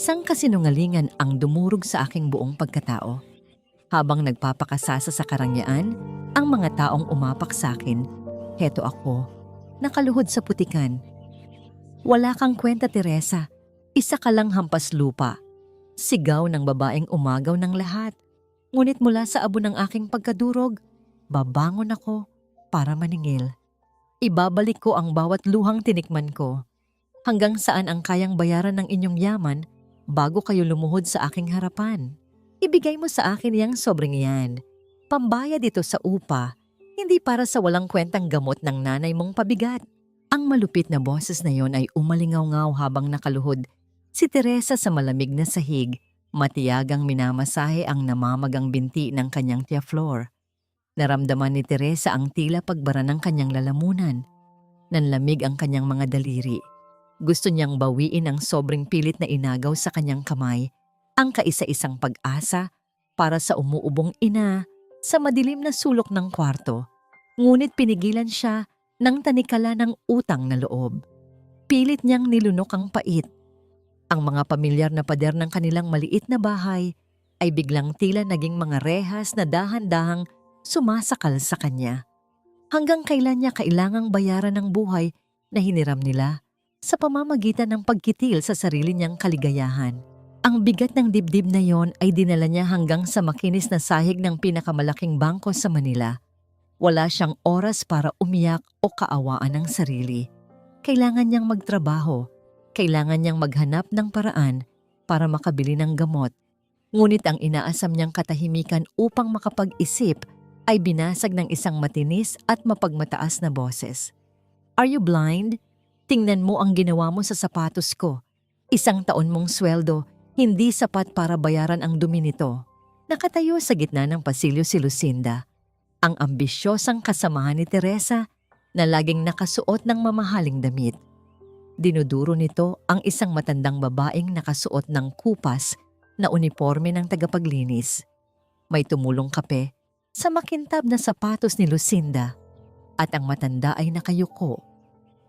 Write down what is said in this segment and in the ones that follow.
Isang kasinungalingan ang dumurog sa aking buong pagkatao. Habang nagpapakasasa sa karangyaan, ang mga taong umapak sa akin, heto ako, nakaluhod sa putikan. Wala kang kwenta, Teresa. Isa ka lang hampas lupa. Sigaw ng babaeng umagaw ng lahat. Ngunit mula sa abo ng aking pagkadurog, babangon ako para maningil. Ibabalik ko ang bawat luhang tinikman ko. Hanggang saan ang kayang bayaran ng inyong yaman bago kayo lumuhod sa aking harapan? Ibigay mo sa akin yang sobrang yan. Pambayad ito sa upa, hindi para sa walang kwentang gamot ng nanay mong pabigat. Ang malupit na boses na yon ay umalingaw-ngaw habang nakaluhod. Si Teresa sa malamig na sahig, matiyagang minamasahe ang namamagang binti ng kanyang tia Flor. Naramdaman ni Teresa ang tila pagbara ng kanyang lalamunan. Nanlamig ang kanyang mga daliri. Gusto niyang bawiin ang sobrang pilit na inagaw sa kanyang kamay, ang kaisa-isang pag-asa para sa umuubong ina sa madilim na sulok ng kwarto. Ngunit pinigilan siya ng tanikala ng utang na loob. Pilit niyang nilunok ang pait. Ang mga pamilyar na pader ng kanilang maliit na bahay ay biglang tila naging mga rehas na dahan-dahang sumasakal sa kanya. Hanggang kailan niya kailangang bayaran ng buhay na hiniram nila sa pamamagitan ng pagkitil sa sarili niyang kaligayahan. Ang bigat ng dibdib na yon ay dinala niya hanggang sa makinis na sahig ng pinakamalaking bangko sa Manila. Wala siyang oras para umiyak o kaawaan ng sarili. Kailangan niyang magtrabaho. Kailangan niyang maghanap ng paraan para makabili ng gamot. Ngunit ang inaasam niyang katahimikan upang makapag-isip ay binasag ng isang matinis at mapagmataas na boses. "Are you blind? Tingnan mo ang ginawa mo sa sapatos ko. 1 taon mong sweldo, hindi sapat para bayaran ang dumi nito." Nakatayo sa gitna ng pasilyo si Lucinda, ang ambisyosang kasamahan ni Teresa na laging nakasuot ng mamahaling damit. Dinuduro nito ang isang matandang babaeng nakasuot ng kupas na uniforme ng tagapaglinis. May tumulong kape sa makintab na sapatos ni Lucinda at ang matanda ay nakayuko,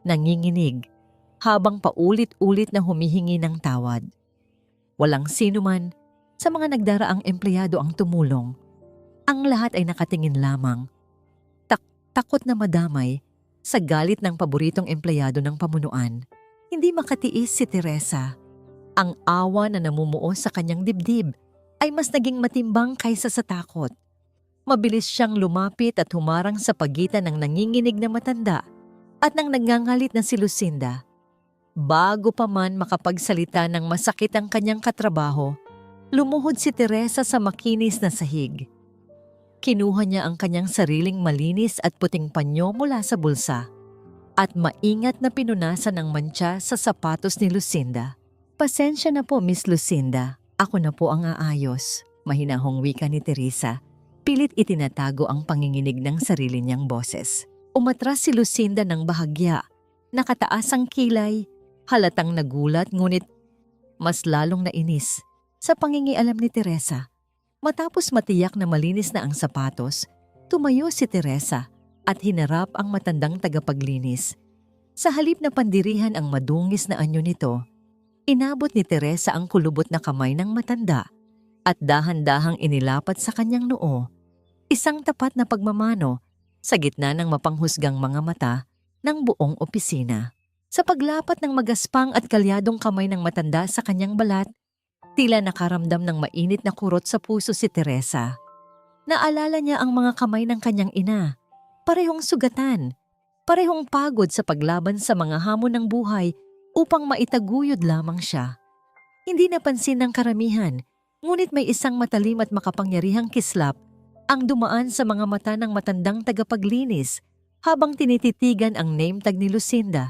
nanginginig habang paulit-ulit na humihingi ng tawad. Walang sino man sa mga nagdaraang empleyado ang tumulong. Ang lahat ay nakatingin lamang, takot na madamay sa galit ng paboritong empleyado ng pamunuan. Hindi makatiis si Teresa. Ang awa na namumuo sa kanyang dibdib ay mas naging matimbang kaysa sa takot. Mabilis siyang lumapit at humarang sa pagitan ng nanginginig na matanda at ng nagngangalit na si Lucinda. Bago pa man makapagsalita ng masakit ang kanyang katrabaho, lumuhod si Teresa sa makinis na sahig. Kinuha niya ang kanyang sariling malinis at puting panyo mula sa bulsa at maingat na pinunasan ang mantsa sa sapatos ni Lucinda. "Pasensya na po, Miss Lucinda. Ako na po ang aayos," mahinahong wika ni Teresa. Pilit itinatago ang panginginig ng sarili niyang boses. Umatras si Lucinda ng bahagya. Nakataas ang kilay, halatang nagulat ngunit mas lalong nainis sa pangingialam ni Teresa. Matapos matiyak na malinis na ang sapatos, tumayo si Teresa at hinarap ang matandang tagapaglinis. Sa halip na pandirihan ang madungis na anyo nito, inabot ni Teresa ang kulubot na kamay ng matanda at dahan-dahang inilapat sa kanyang noo. Isang tapat na pagmamano sa gitna ng mapanghusgang mga mata ng buong opisina. Sa paglapat ng magaspang at kalyadong kamay ng matanda sa kanyang balat, tila nakaramdam ng mainit na kurot sa puso si Teresa. Naalala niya ang mga kamay ng kanyang ina. Parehong sugatan, parehong pagod sa paglaban sa mga hamon ng buhay upang maitaguyod lamang siya. Hindi napansin ng karamihan, ngunit may isang matalim at makapangyarihang kislap ang dumaan sa mga mata ng matandang tagapaglinis habang tinititigan ang name tag ni Lucinda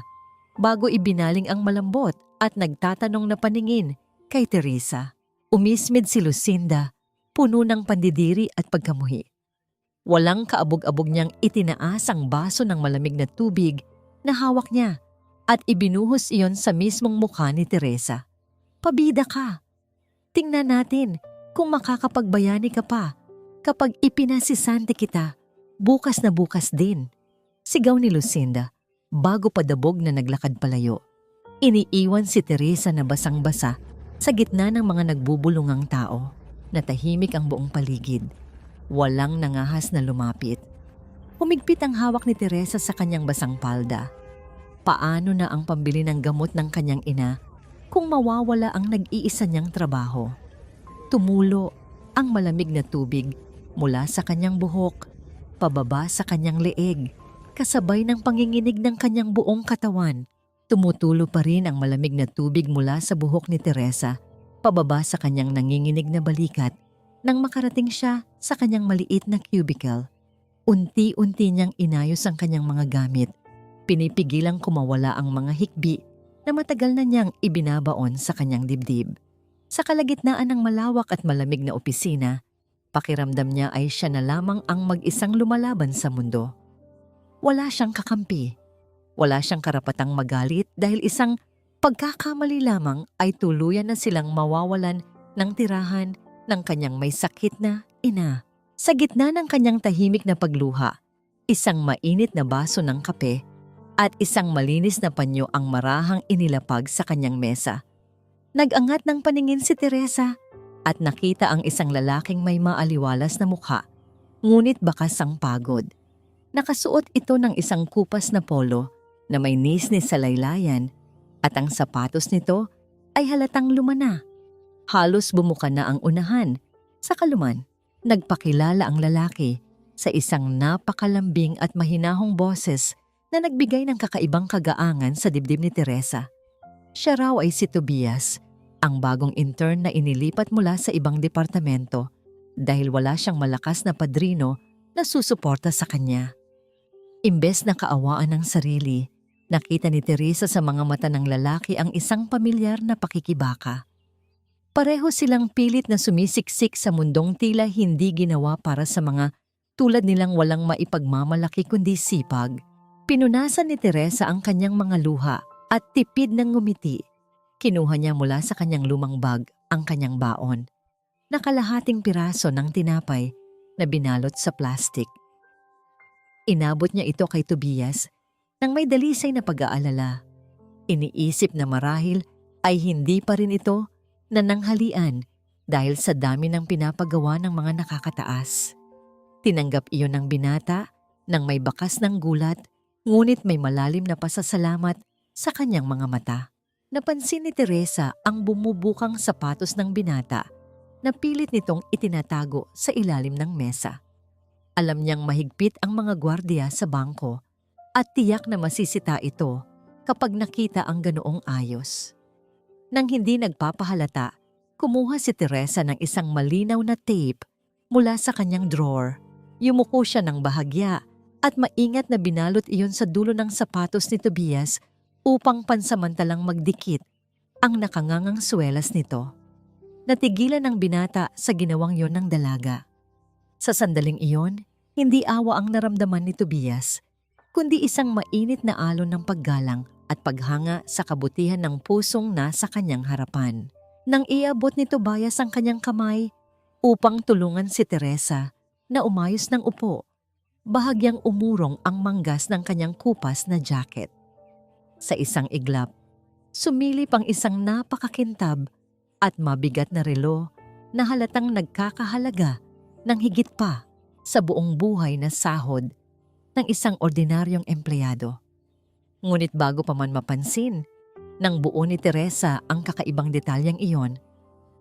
bago ibinaling ang malambot at nagtatanong na paningin kay Teresa. Umismid si Lucinda, puno ng pandidiri at pagkamuhi. Walang kaabog-abog niyang itinaas ang baso ng malamig na tubig na hawak niya at ibinuhos iyon sa mismong mukha ni Teresa. "Pabida ka. Tingnan natin kung makakapagbayani ka pa kapag ipinasisante kita bukas na bukas din," sigaw ni Lucinda bago padabog na naglakad palayo. Iniiwan si Teresa na basang-basa Sa gitna ng mga nagbubulungang tao, natahimik ang buong paligid. Walang nangahas na lumapit. Humigpit ang hawak ni Teresa sa kanyang basang palda. Paano na ang pambili ng gamot ng kanyang ina kung mawawala ang nag-iisa niyang trabaho? Tumulo ang malamig na tubig mula sa kanyang buhok, pababa sa kanyang leeg, kasabay ng panginginig ng kanyang buong katawan. Tumutulo pa rin ang malamig na tubig mula sa buhok ni Teresa, pababa sa kanyang nanginginig na balikat nang makarating siya sa kanyang maliit na cubicle. Unti-unti niyang inayos ang kanyang mga gamit. Pinipigilang kumawala ang mga hikbi na matagal na niyang ibinabaon sa kanyang dibdib. Sa kalagitnaan ng malawak at malamig na opisina, pakiramdam niya ay siya na lamang ang mag-isang lumalaban sa mundo. Wala siyang kakampi. Wala siyang karapatang magalit dahil isang pagkakamali lamang ay tuluyan na silang mawawalan ng tirahan ng kanyang may sakit na ina. Sa gitna ng kanyang tahimik na pagluha, isang mainit na baso ng kape at isang malinis na panyo ang marahang inilapag sa kanyang mesa. Nag-angat ng paningin si Teresa at nakita ang isang lalaking may maaliwalas na mukha, ngunit bakas ang pagod. Nakasuot ito ng isang kupas na polo na may nisnis sa laylayan at ang sapatos nito ay halatang lumana. Halos bumuka na ang unahan. Sa kaluman, nagpakilala ang lalaki sa isang napakalambing at mahinahong boses na nagbigay ng kakaibang kagaangan sa dibdib ni Teresa. Siya raw ay si Tobias, ang bagong intern na inilipat mula sa ibang departamento dahil wala siyang malakas na padrino na susuporta sa kanya. Imbes na kaawaan ng sarili, nakita ni Teresa sa mga mata ng lalaki ang isang pamilyar na pakikibaka. Pareho silang pilit na sumisiksik sa mundong tila hindi ginawa para sa mga tulad nilang walang maipagmamalaki kundi sipag. Pinunasan ni Teresa ang kanyang mga luha at tipid ng ngumiti. Kinuha niya mula sa kanyang lumang bag ang kanyang baon. Nakalahating piraso ng tinapay na binalot sa plastik. Inabot niya ito kay Tobias nang may dalisay na pag-aalala. Iniisip na marahil ay hindi pa rin ito nananghalian dahil sa dami ng pinapagawa ng mga nakakataas. Tinanggap iyon ng binata nang may bakas ng gulat, ngunit may malalim na pasasalamat sa kanyang mga mata. Napansin ni Teresa ang bumubukang sapatos ng binata na pilit nitong itinatago sa ilalim ng mesa. Alam niyang mahigpit ang mga gwardiya sa bangko at tiyak na masisita ito kapag nakita ang ganoong ayos. Nang hindi nagpapahalata, kumuha si Teresa ng isang malinaw na tape mula sa kanyang drawer. Yumuko siya ng bahagya at maingat na binalot iyon sa dulo ng sapatos ni Tobias upang pansamantalang magdikit ang nakangangang swelas nito. Natigilan ng binata sa ginawang yon ng dalaga. Sa sandaling iyon, hindi awa ang naramdaman ni Tobias, kundi isang mainit na alon ng paggalang at paghanga sa kabutihan ng pusong nasa kanyang harapan. Nang iabot ni Tobias ang kanyang kamay upang tulungan si Teresa na umayos ng upo, bahagyang umurong ang manggas ng kanyang kupas na jacket. Sa isang iglap, sumilip ang isang napakakintab at mabigat na relo na halatang nagkakahalaga ng higit pa sa buong buhay na sahod ng isang ordinaryong empleyado. Ngunit bago pa man mapansin ng buo ni Teresa ang kakaibang detalyeng iyon,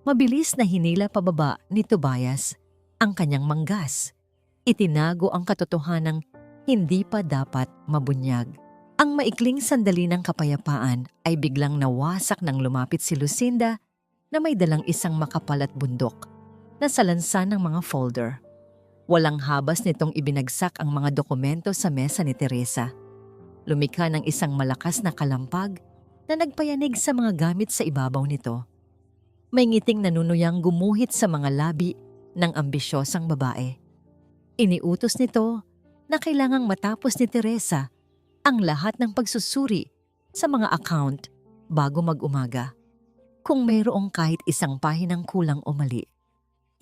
mabilis na hinila pababa ni Tobias ang kanyang manggas. Itinago ang katotohanang hindi pa dapat mabunyag. Ang maikling sandali ng kapayapaan ay biglang nawasak nang lumapit si Lucinda na may dalang isang makapal at bundok na salansan ng mga folder. Walang habas nitong ibinagsak ang mga dokumento sa mesa ni Teresa. Lumikha ng isang malakas na kalampag na nagpayanig sa mga gamit sa ibabaw nito. May ngiting nanunuyang gumuhit sa mga labi ng ambisyosang babae. Iniutos nito na kailangang matapos ni Teresa ang lahat ng pagsusuri sa mga account bago mag-umaga. Kung mayroong kahit isang pahinang kulang o mali,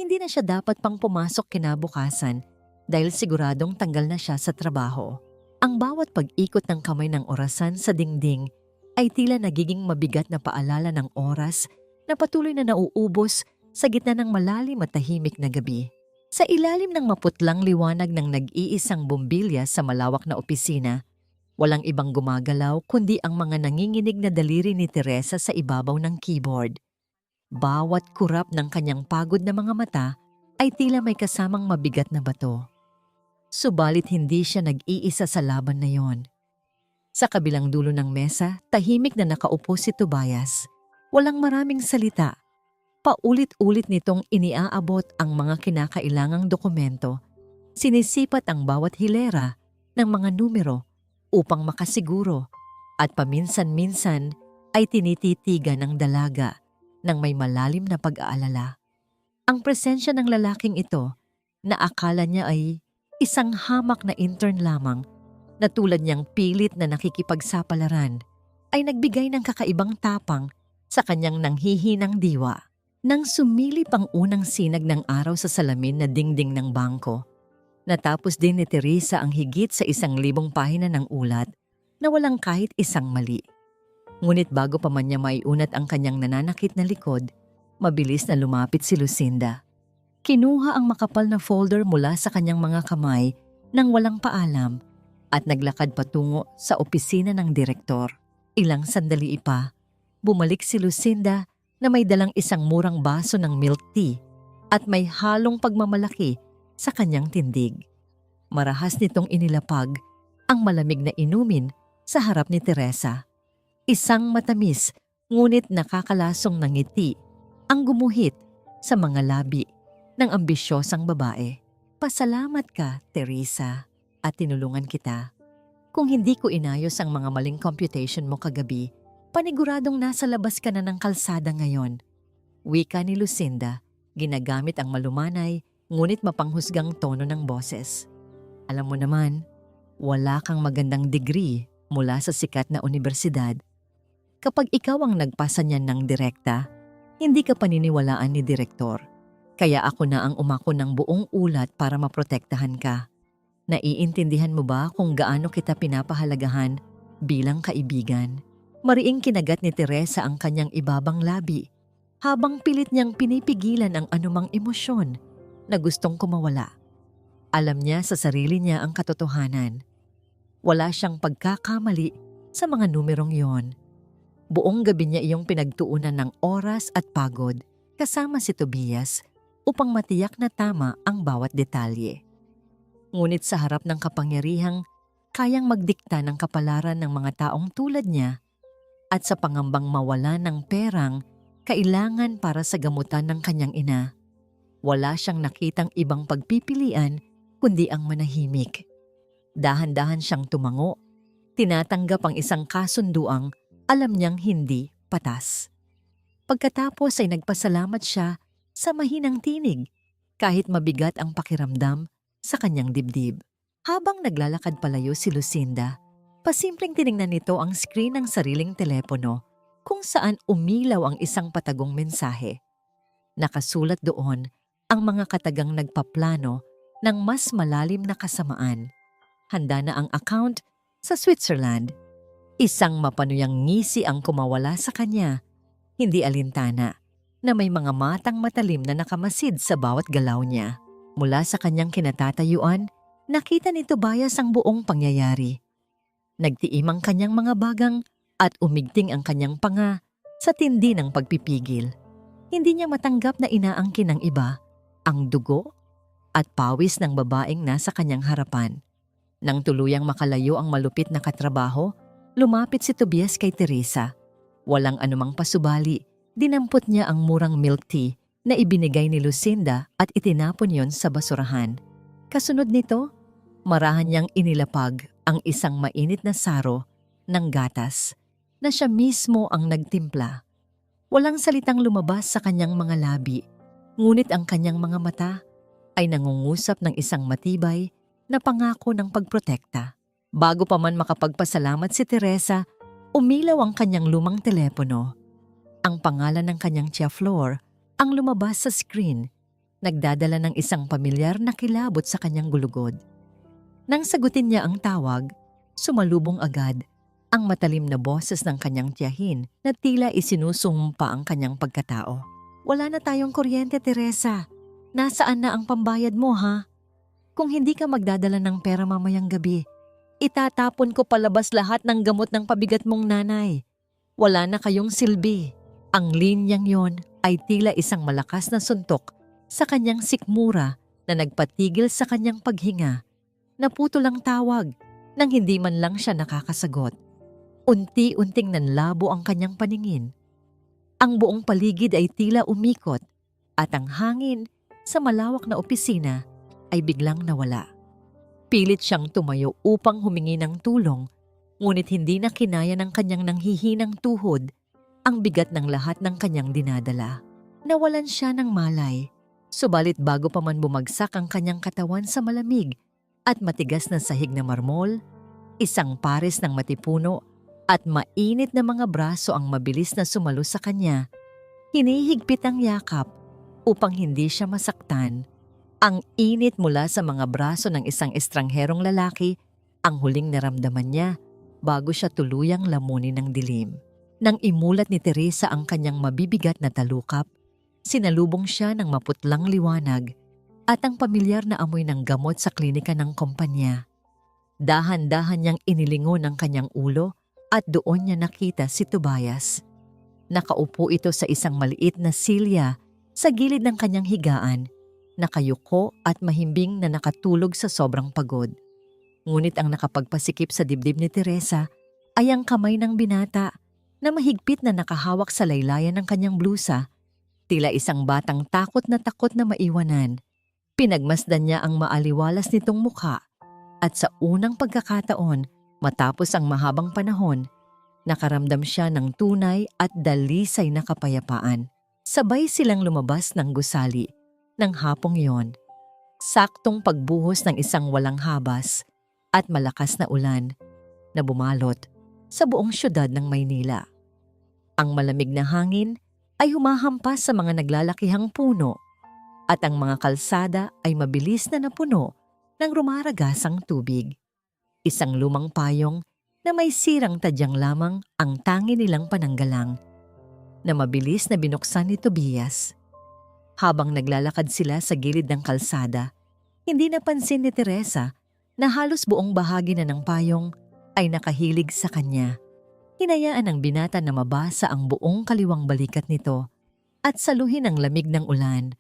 hindi na siya dapat pang pumasok kinabukasan dahil siguradong tanggal na siya sa trabaho. Ang bawat pag-ikot ng kamay ng orasan sa dingding ay tila nagiging mabigat na paalala ng oras na patuloy na nauubos sa gitna ng malalim at tahimik na gabi. Sa ilalim ng maputlang liwanag ng nag-iisang bombilya sa malawak na opisina, walang ibang gumagalaw kundi ang mga nanginginig na daliri ni Teresa sa ibabaw ng keyboard. Bawat kurap ng kanyang pagod na mga mata ay tila may kasamang mabigat na bato. Subalit hindi siya nag-iisa sa laban na yon. Sa kabilang dulo ng mesa, tahimik na nakaupo si Tobias. Walang maraming salita. Paulit-ulit nitong iniaabot ang mga kinakailangang dokumento. Sinisipat ang bawat hilera ng mga numero upang makasiguro at paminsan-minsan ay tinititigan ng dalaga ng may malalim na pag-aalala. Ang presensya ng lalaking ito na akala niya ay isang hamak na intern lamang na tulad niyang pilit na nakikipagsapalaran ay nagbigay ng kakaibang tapang sa kanyang nanghihinang diwa. Nang sumilip ang unang sinag ng araw sa salamin na dingding ng bangko, natapos din ni Teresa ang higit sa 1,000 pahina ng ulat na walang kahit isang mali. Ngunit bago pa man niya maiunat ang kanyang nananakit na likod, mabilis na lumapit si Lucinda. Kinuha ang makapal na folder mula sa kanyang mga kamay nang walang paalam at naglakad patungo sa opisina ng direktor. Ilang sandali pa, bumalik si Lucinda na may dalang isang murang baso ng milk tea at may halong pagmamalaki sa kanyang tindig. Marahas nitong inilapag ang malamig na inumin sa harap ni Teresa. Isang matamis ngunit nakakalasong na ngiti ang gumuhit sa mga labi ng ambisyosang babae. Pasalamat ka, Teresa, at tinulungan kita. Kung hindi ko inayos ang mga maling computation mo kagabi, paniguradong nasa labas ka na ng kalsada ngayon. Wika ni Lucinda, ginagamit ang malumanay ngunit mapanghusgang tono ng boses. Alam mo naman, wala kang magandang degree mula sa sikat na universidad. Kapag ikaw ang nagpasa niyan ng direkta, hindi ka paniniwalaan ni direktor. Kaya ako na ang umako ng buong ulat para maprotektahan ka. Naiintindihan mo ba kung gaano kita pinapahalagahan bilang kaibigan? Mariing kinagat ni Teresa ang kanyang ibabang labi habang pilit niyang pinipigilan ang anumang emosyon na gustong kumawala. Alam niya sa sarili niya ang katotohanan. Wala siyang pagkakamali sa mga numerong yon. Buong gabi niya iyong pinagtuunan ng oras at pagod kasama si Tobias upang matiyak na tama ang bawat detalye. Ngunit sa harap ng kapangyarihang kayang magdikta ng kapalaran ng mga taong tulad niya, at sa pangambang mawala ng perang kailangan para sa gamutan ng kanyang ina, wala siyang nakitang ibang pagpipilian kundi ang manahimik. Dahan-dahan siyang tumango, tinatanggap ang isang kasunduang alam niyang hindi patas. Pagkatapos ay nagpasalamat siya sa mahinang tinig kahit mabigat ang pakiramdam sa kanyang dibdib. Habang naglalakad palayo si Lucinda, pasimpleng tiningnan nito ang screen ng sariling telepono kung saan umilaw ang isang patagong mensahe. Nakasulat doon ang mga katagang nagpaplano ng mas malalim na kasamaan. Handa na ang account sa Switzerland. Isang mapanuyang ngisi ang kumawala sa kanya, hindi alintana, na may mga matang matalim na nakamasid sa bawat galaw niya. Mula sa kanyang kinatatayuan, nakita ni Tobias ang buong pangyayari. Nagtiim ang kanyang mga bagang at umigting ang kanyang panga sa tindi ng pagpipigil. Hindi niya matanggap na inaangkin ng iba ang dugo at pawis ng babaeng nasa kanyang harapan. Nang tuluyang makalayo ang malupit na katrabaho, lumapit si Tobias kay Teresa. Walang anumang pasubali, dinampot niya ang murang milk tea na ibinigay ni Lucinda at itinapon yon sa basurahan. Kasunod nito, marahan niyang inilapag ang isang mainit na saro ng gatas na siya mismo ang nagtimpla. Walang salitang lumabas sa kanyang mga labi, ngunit ang kanyang mga mata ay nangungusap ng isang matibay na pangako ng pagprotekta. Bago pa man makapagpasalamat si Teresa, umilaw ang kanyang lumang telepono. Ang pangalan ng kanyang Floor ang lumabas sa screen, nagdadala ng isang pamilyar na kilabot sa kanyang gulugod. Nang sagutin niya ang tawag, sumalubong agad ang matalim na boses ng kanyang tiyahin na tila isinusumpa ang kanyang pagkatao. Wala na tayong kuryente, Teresa. Nasaan na ang pambayad mo, ha? Kung hindi ka magdadala ng pera mamayang gabi, itatapon ko palabas lahat ng gamot ng pabigat mong nanay. Wala na kayong silbi. Ang linyang yon ay tila isang malakas na suntok sa kanyang sikmura na nagpatigil sa kanyang paghinga. Naputol ang tawag nang hindi man lang siya nakakasagot. Unti-unting nanlabo ang kanyang paningin. Ang buong paligid ay tila umikot at ang hangin sa malawak na opisina ay biglang nawala. Pilit siyang tumayo upang humingi ng tulong, ngunit hindi na kinaya ng kanyang nanghihinang tuhod ang bigat ng lahat ng kanyang dinadala. Nawalan siya ng malay, subalit bago pa man bumagsak ang kanyang katawan sa malamig at matigas na sahig na marmol, isang pares ng matipuno at mainit na mga braso ang mabilis na sumalo sa kanya. Hinihigpit ang yakap upang hindi siya masaktan. Ang init mula sa mga braso ng isang estrangherong lalaki ang huling naramdaman niya bago siya tuluyang lamunin ng dilim. Nang imulat ni Teresa ang kanyang mabibigat na talukap, sinalubong siya ng maputlang liwanag at ang pamilyar na amoy ng gamot sa klinika ng kumpanya. Dahan-dahan niyang inilingon ang kanyang ulo at doon niya nakita si Tobias. Nakaupo ito sa isang maliit na silya sa gilid ng kanyang higaan, nakayuko at mahimbing na nakatulog sa sobrang pagod. Ngunit ang nakapagpasikip sa dibdib ni Teresa ay ang kamay ng binata na mahigpit na nakahawak sa laylayan ng kanyang blusa, tila isang batang takot na maiwanan. Pinagmasdan niya ang maaliwalas nitong mukha at sa unang pagkakataon, matapos ang mahabang panahon, nakaramdam siya ng tunay at dalisay na kapayapaan. Sabay silang lumabas ng gusali ng hapong yon. Saktong pagbuhos ng isang walang habas at malakas na ulan na bumalot sa buong syudad ng Maynila. Ang malamig na hangin ay humahampas sa mga naglalakihang puno at ang mga kalsada ay mabilis na napuno ng rumaragasang tubig. Isang lumang payong na may sirang tadyang lamang ang tangi nilang pananggalang na mabilis na binuksan ni Tobias. Habang naglalakad sila sa gilid ng kalsada, hindi napansin ni Teresa na halos buong bahagi na ng payong ay nakahilig sa kanya. Hinayaan ng binata na mabasa ang buong kaliwang balikat nito at saluhin ang lamig ng ulan.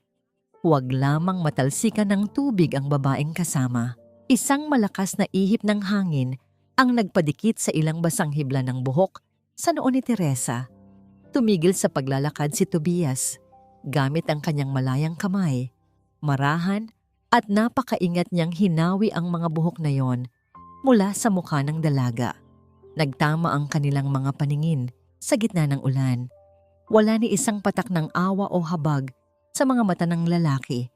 Huwag lamang matalsikan ng tubig ang babaeng kasama. Isang malakas na ihip ng hangin ang nagpadikit sa ilang basang hibla ng buhok sa noo ni Teresa. Tumigil sa paglalakad si Tobias gamit ang kanyang malayang kamay. Marahan at napakaingat niyang hinawi ang mga buhok na yon mula sa mukha ng dalaga. Nagtama ang kanilang mga paningin sa gitna ng ulan. Wala ni isang patak ng awa o habag sa mga mata ng lalaki,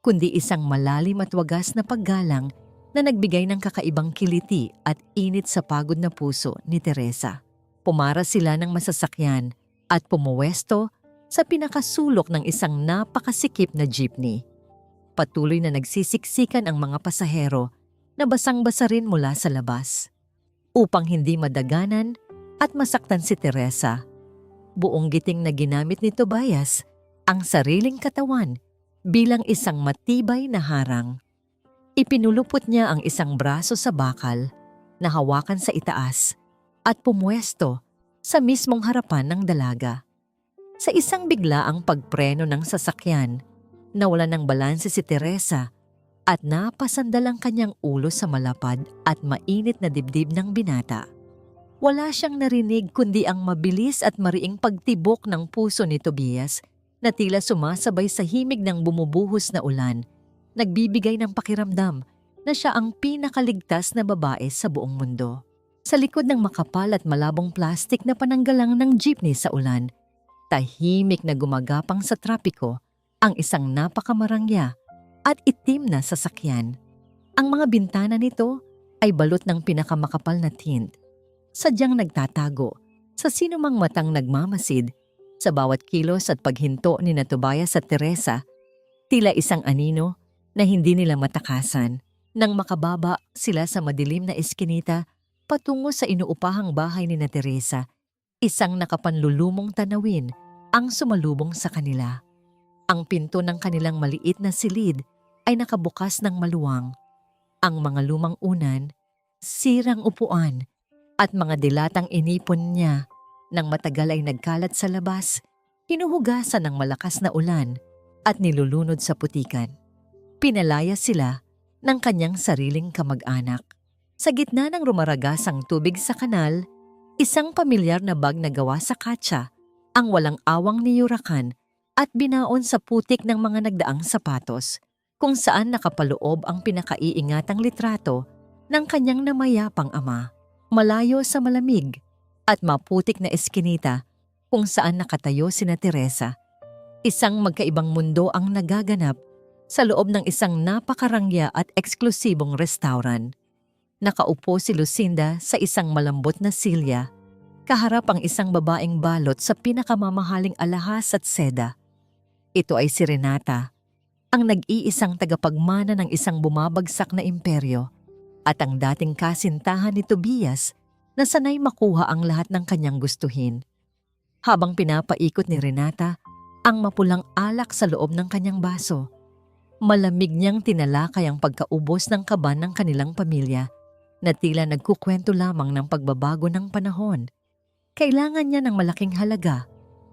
kundi isang malalim at wagas na paggalang na nagbigay ng kakaibang kiliti at init sa pagod na puso ni Teresa. Pumara sila ng masasakyan at pumuwesto sa pinakasulok ng isang napakasikip na jeepney. Patuloy na nagsisiksikan ang mga pasahero na basang-basa rin mula sa labas. Upang hindi madaganan at masaktan si Teresa, buong giting na ginamit ni Tobias ang sariling katawan bilang isang matibay na harang. Ipinulupot niya ang isang braso sa bakal na hawakan sa itaas at pumuwesto sa mismong harapan ng dalaga. Sa isang biglaang pagpreno ng sasakyan, nawala ng balanse si Teresa at napasandal ang kanyang ulo sa malapad at mainit na dibdib ng binata. Wala siyang narinig kundi ang mabilis at mariing pagtibok ng puso ni Tobias na tila sumasabay sa himig ng bumubuhos na ulan, nagbibigay ng pakiramdam na siya ang pinakaligtas na babae sa buong mundo. Sa likod ng makapal at malabong plastik na pananggalang ng jeepney sa ulan, tahimik na gumagapang sa trapiko ang isang napakamarangya at itim na sasakyan. Ang mga bintana nito ay balot ng pinakamakapal na tint, sadyang nagtatago sa sinumang matang nagmamasid. Sa bawat kilos at paghinto ni Tobias at Teresa, tila isang anino na hindi nila matakasan. Nang makababa sila sa madilim na eskinita, patungo sa inuupahang bahay ni na Teresa. Isang nakapanlulumong tanawin ang sumalubong sa kanila. Ang pinto ng kanilang maliit na silid ay nakabukas ng maluwang. Ang mga lumang unan, sirang upuan, at mga dilatang inipon niya nang matagal ay nagkalat sa labas, hinuhugasan ng malakas na ulan at nilulunod sa putikan. Pinalaya sila ng kanyang sariling kamag-anak. Sa gitna ng rumaragasang tubig sa kanal, isang pamilyar na bag na gawa sa katsa ang walang awang niyurakan at binaon sa putik ng mga nagdaang sapatos, kung saan nakapaloob ang pinakaiingatang litrato ng kanyang namayapang ama, malayo sa malamig at maputik na eskinita kung saan nakatayo sina Teresa. Isang magkaibang mundo ang nagaganap sa loob ng isang napakarangya at eksklusibong restaurant. Nakaupo si Lucinda sa isang malambot na silya, kaharap ang isang babaeng balot sa pinakamamahaling alahas at seda. Ito ay si Renata, ang nag-iisang tagapagmana ng isang bumabagsak na imperyo at ang dating kasintahan ni Tobias na sanay makuha ang lahat ng kanyang gustuhin. Habang pinapaikot ni Renata ang mapulang alak sa loob ng kanyang baso, malamig niyang tinalakay ang pagkaubos ng kaban ng kanilang pamilya na tila nagkukwento lamang ng pagbabago ng panahon. Kailangan niya ng malaking halaga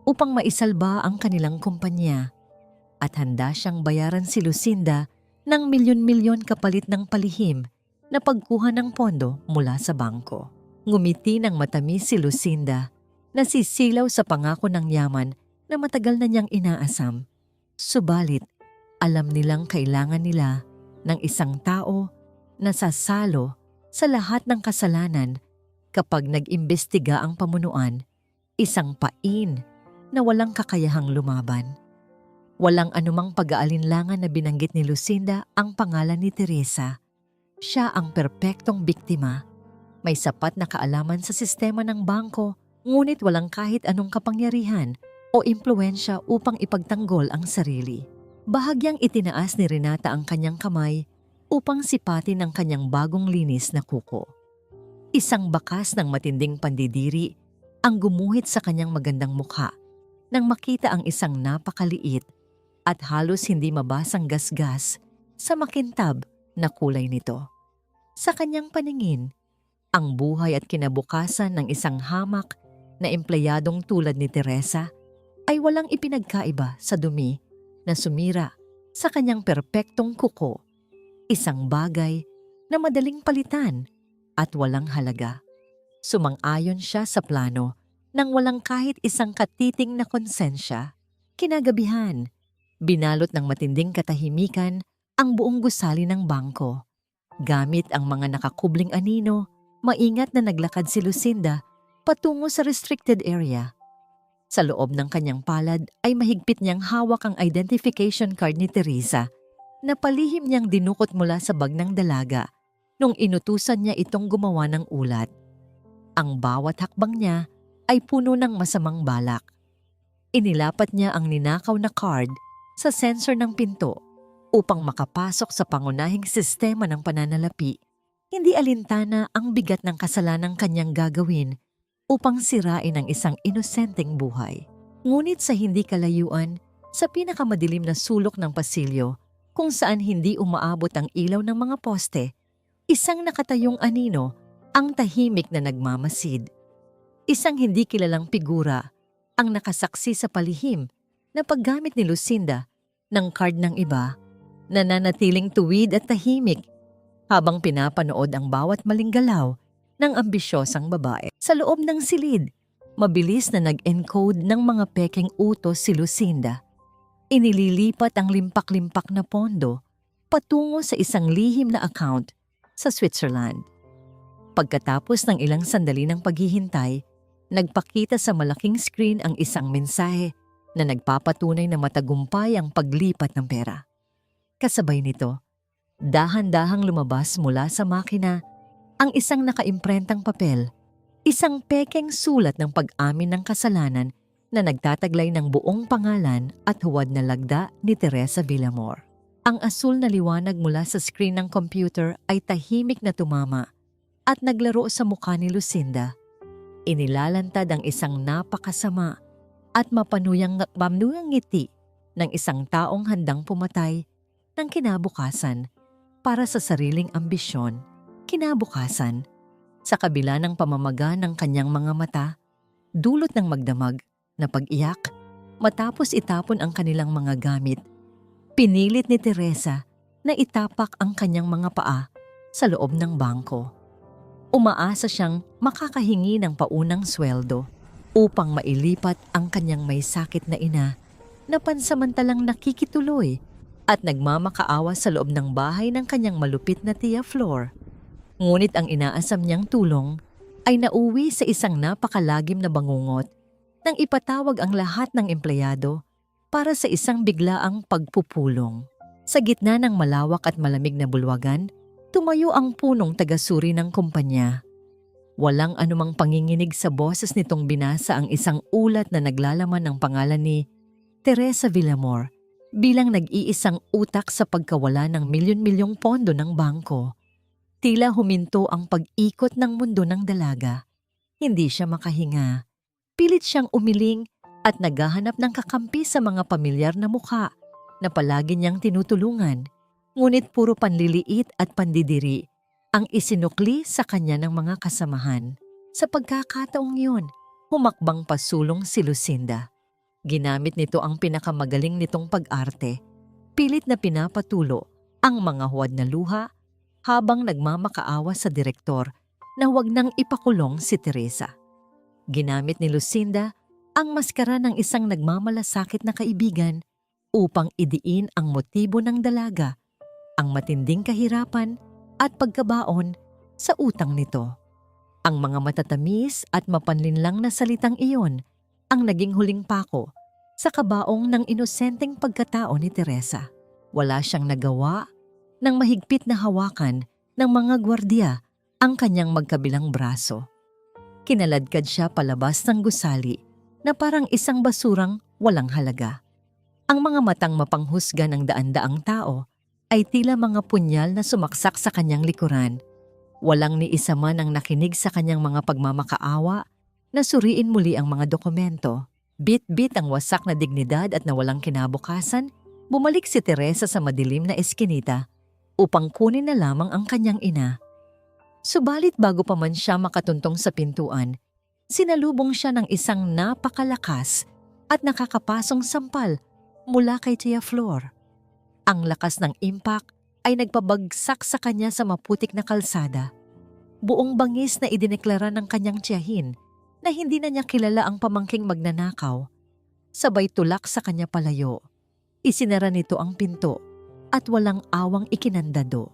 upang maisalba ang kanilang kumpanya at handa siyang bayaran si Lucinda ng milyon-milyon kapalit ng palihim na pagkuha ng pondo mula sa bangko. Ngumiti ng matamis si Lucinda na sisilaw sa pangako ng yaman na matagal na niyang inaasam. Subalit, alam nilang kailangan nila ng isang tao na sasalo sa lahat ng kasalanan kapag nag-imbestiga ang pamunuan, isang pain na walang kakayahang lumaban. Walang anumang pag-aalinlangan na binanggit ni Lucinda ang pangalan ni Teresa. Siya ang perpektong biktima. May sapat na kaalaman sa sistema ng bangko, ngunit walang kahit anong kapangyarihan o impluensya upang ipagtanggol ang sarili. Bahagyang itinaas ni Renata ang kanyang kamay upang sipatin ang kanyang bagong linis na kuko. Isang bakas ng matinding pandidiri ang gumuhit sa kanyang magandang mukha nang makita ang isang napakaliit at halos hindi mabasang gasgas sa makintab na kulay nito. Sa kanyang paningin, ang buhay at kinabukasan ng isang hamak na empleyadong tulad ni Teresa ay walang ipinagkaiba sa dumi na sumira sa kanyang perpektong kuko. Isang bagay na madaling palitan at walang halaga. Sumang-ayon siya sa plano nang walang kahit isang katiting na konsensya. Kinagabihan, binalot ng matinding katahimikan ang buong gusali ng bangko. Gamit ang mga nakakubling anino, maingat na naglakad si Lucinda patungo sa restricted area. Sa loob ng kanyang palad ay mahigpit niyang hawak ang identification card ni Teresa na palihim niyang dinukot mula sa bag ng dalaga nung inutusan niya itong gumawa ng ulat. Ang bawat hakbang niya ay puno ng masamang balak. Inilapat niya ang ninakaw na card sa sensor ng pinto upang makapasok sa pangunahing sistema ng pananalapi. Hindi alintana ang bigat ng kasalanang kanyang gagawin upang sirain ang isang inosenteng buhay. Ngunit sa hindi kalayuan, sa pinakamadilim na sulok ng pasilyo, kung saan hindi umaabot ang ilaw ng mga poste, isang nakatayong anino ang tahimik na nagmamasid. Isang hindi kilalang figura ang nakasaksi sa palihim na paggamit ni Lucinda ng card ng iba, nananatiling tuwid at tahimik habang pinapanood ang bawat maling galaw ng ambisyosang babae. Sa loob ng silid, mabilis na nag-encode ng mga pekeng utos si Lucinda. Inililipat ang limpak-limpak na pondo patungo sa isang lihim na account sa Switzerland. Pagkatapos ng ilang sandali ng paghihintay, nagpakita sa malaking screen ang isang mensahe na nagpapatunay na matagumpay ang paglipat ng pera. Kasabay nito, dahan-dahang lumabas mula sa makina ang isang nakaimprentang papel, isang pekeng sulat ng pag-amin ng kasalanan na nagtataglay ng buong pangalan at huwad na lagda ni Teresa Villamor. Ang asul na liwanag mula sa screen ng computer ay tahimik na tumama at naglaro sa mukha ni Lucinda. Inilalantad ang isang napakasama at mapanuyang ngiti ng isang taong handang pumatay ng kinabukasan para sa sariling ambisyon. Kinabukasan, sa kabila ng pamamaga ng kanyang mga mata, dulot ng magdamag na pag-iyak matapos itapon ang kanilang mga gamit, pinilit ni Teresa na itapak ang kanyang mga paa sa loob ng bangko. Umaasa siyang makakahingi ng paunang sweldo upang mailipat ang kanyang may sakit na ina na pansamantalang nakikituloy at nagmamakaawa sa loob ng bahay ng kanyang malupit na Tia Flor. Ngunit ang inaasam niyang tulong ay nauwi sa isang napakalagim na bangungot nang ipatawag ang lahat ng empleyado para sa isang biglaang pagpupulong. Sa gitna ng malawak at malamig na bulwagan, tumayo ang punong tagasuri ng kumpanya. Walang anumang panginginig sa boses nitong binasa ang isang ulat na naglalaman ng pangalan ni Teresa Villamor bilang nag-iisang utak sa pagkawala ng milyon-milyong pondo ng bangko. Tila huminto ang pag-ikot ng mundo ng dalaga. Hindi siya makahinga. Pilit siyang umiling at naghahanap ng kakampi sa mga pamilyar na mukha na palagi niyang tinutulungan. Ngunit puro panliliit at pandidiri ang isinukli sa kanya ng mga kasamahan. Sa pagkakataong yun, humakbang pasulong si Lucinda. Ginamit nito ang pinakamagaling nitong pag-arte. Pilit na pinapatulo ang mga huwad na luha habang nagmamakaawa sa direktor na huwag nang ipakulong si Teresa. Ginamit ni Lucinda ang maskara ng isang nagmamalasakit na kaibigan upang idiin ang motibo ng dalaga, ang matinding kahirapan at pagkabaon sa utang nito. Ang mga matatamis at mapanlinlang na salitang iyon ang naging huling pako sa kabaong ng inosenteng pagkatao ni Teresa. Wala siyang nagawa nang mahigpit na hawakan ng mga gwardiya ang kanyang magkabilang braso. Kinaladkad siya palabas ng gusali na parang isang basurang walang halaga. Ang mga matang mapanghusga ng daan-daang tao ay tila mga punyal na sumaksak sa kanyang likuran. Walang ni isa man ang nakinig sa kanyang mga pagmamakaawa na suriin muli ang mga dokumento. Bit-bit ang wasak na dignidad at nawalang kinabukasan, bumalik si Teresa sa madilim na eskinita upang kunin na lamang ang kanyang ina. Subalit bago pa man siya makatuntong sa pintuan, sinalubong siya ng isang napakalakas at nakakapasong sampal mula kay Tia Flor. Ang lakas ng impact ay nagpabagsak sa kanya sa maputik na kalsada. Buong bangis na idineklara ng kanyang tiyahin na hindi na niya kilala ang pamangking magnanakaw. Sabay tulak sa kanya palayo. Isinara nito ang pinto at walang awang ikinandado.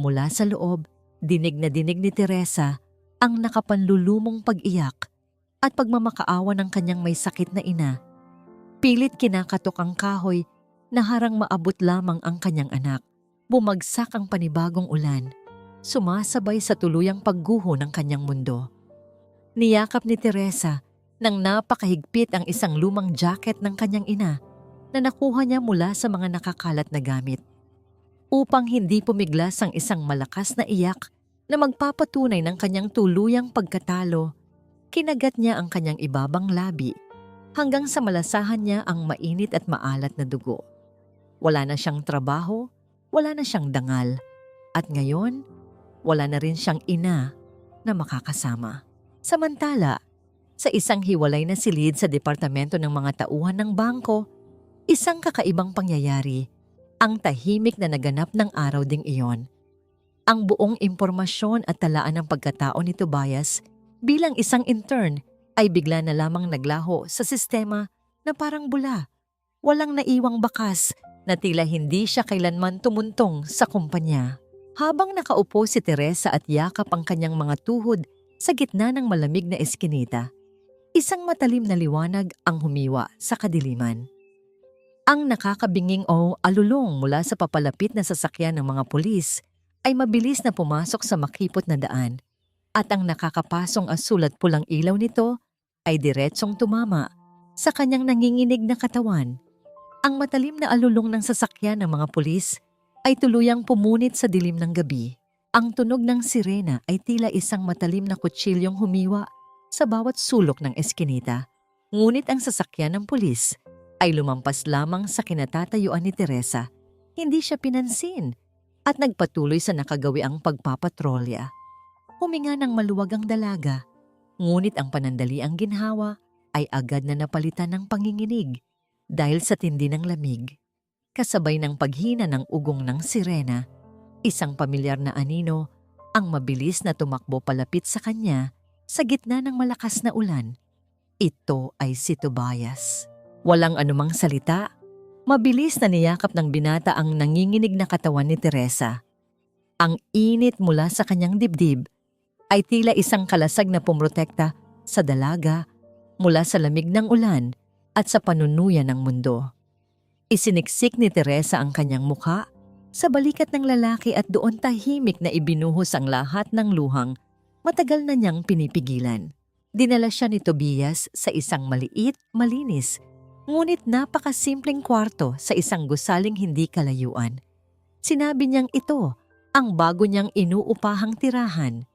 Mula sa loob, dinig na dinig ni Teresa ang nakapanlulumong pag-iyak at pagmamakaawa ng kanyang may sakit na ina. Pilit kinakatok ang kahoy na harang maabot lamang ang kanyang anak. Bumagsak ang panibagong ulan, sumasabay sa tuluyang pagguho ng kanyang mundo. Niyakap ni Teresa nang napakahigpit ang isang lumang jacket ng kanyang ina na nakuha niya mula sa mga nakakalat na gamit. Upang hindi pumiglas ang isang malakas na iyak na magpapatunay ng kanyang tuluyang pagkatalo, kinagat niya ang kanyang ibabang labi hanggang sa malasahan niya ang mainit at maalat na dugo. Wala na siyang trabaho, wala na siyang dangal, at ngayon, wala na rin siyang ina na makakasama. Samantala, sa isang hiwalay na silid sa departamento ng mga tauhan ng bangko, isang kakaibang pangyayari ang tahimik na naganap ng araw ding iyon. Ang buong impormasyon at talaan ng pagkatao ni Tobias bilang isang intern ay bigla na lamang naglaho sa sistema na parang bula. Walang naiwang bakas na tila hindi siya kailanman tumuntong sa kumpanya. Habang nakaupo si Teresa at yakap ang kanyang mga tuhod sa gitna ng malamig na eskinita, isang matalim na liwanag ang humiwa sa kadiliman. Ang nakakabinging o alulong mula sa papalapit na sasakyan ng mga pulis ay mabilis na pumasok sa makipot na daan at ang nakakapasong asul at pulang ilaw nito ay diretsong tumama sa kanyang nanginginig na katawan. Ang matalim na alulong ng sasakyan ng mga pulis ay tuluyang pumunit sa dilim ng gabi. Ang tunog ng sirena ay tila isang matalim na kutsilyong humiwa sa bawat sulok ng eskinita. Ngunit ang sasakyan ng pulis ay lumampas lamang sa kinatatayuan ni Teresa. Hindi siya pinansin at nagpatuloy sa nakagawiang pagpapatrolya. Huminga ng maluwag ang dalaga, ngunit ang panandaliang ginhawa ay agad na napalitan ng panginginig dahil sa tindi ng lamig. Kasabay ng paghina ng ugong ng sirena, isang pamilyar na anino ang mabilis na tumakbo palapit sa kanya sa gitna ng malakas na ulan. Ito ay si Tobias. Walang anumang salita, mabilis na niyakap ng binata ang nanginginig na katawan ni Teresa. Ang init mula sa kanyang dibdib ay tila isang kalasag na pumrotekta sa dalaga mula sa lamig ng ulan at sa panunuyan ng mundo. Isiniksik ni Teresa ang kanyang mukha sa balikat ng lalaki at doon tahimik na ibinuhos ang lahat ng luhang matagal na niyang pinipigilan. Dinala siya ni Tobias sa isang maliit, malinis, ngunit napakasimpleng kwarto sa isang gusaling hindi kalayuan. Sinabi niyang ito ang bago niyang inuupahang tirahan.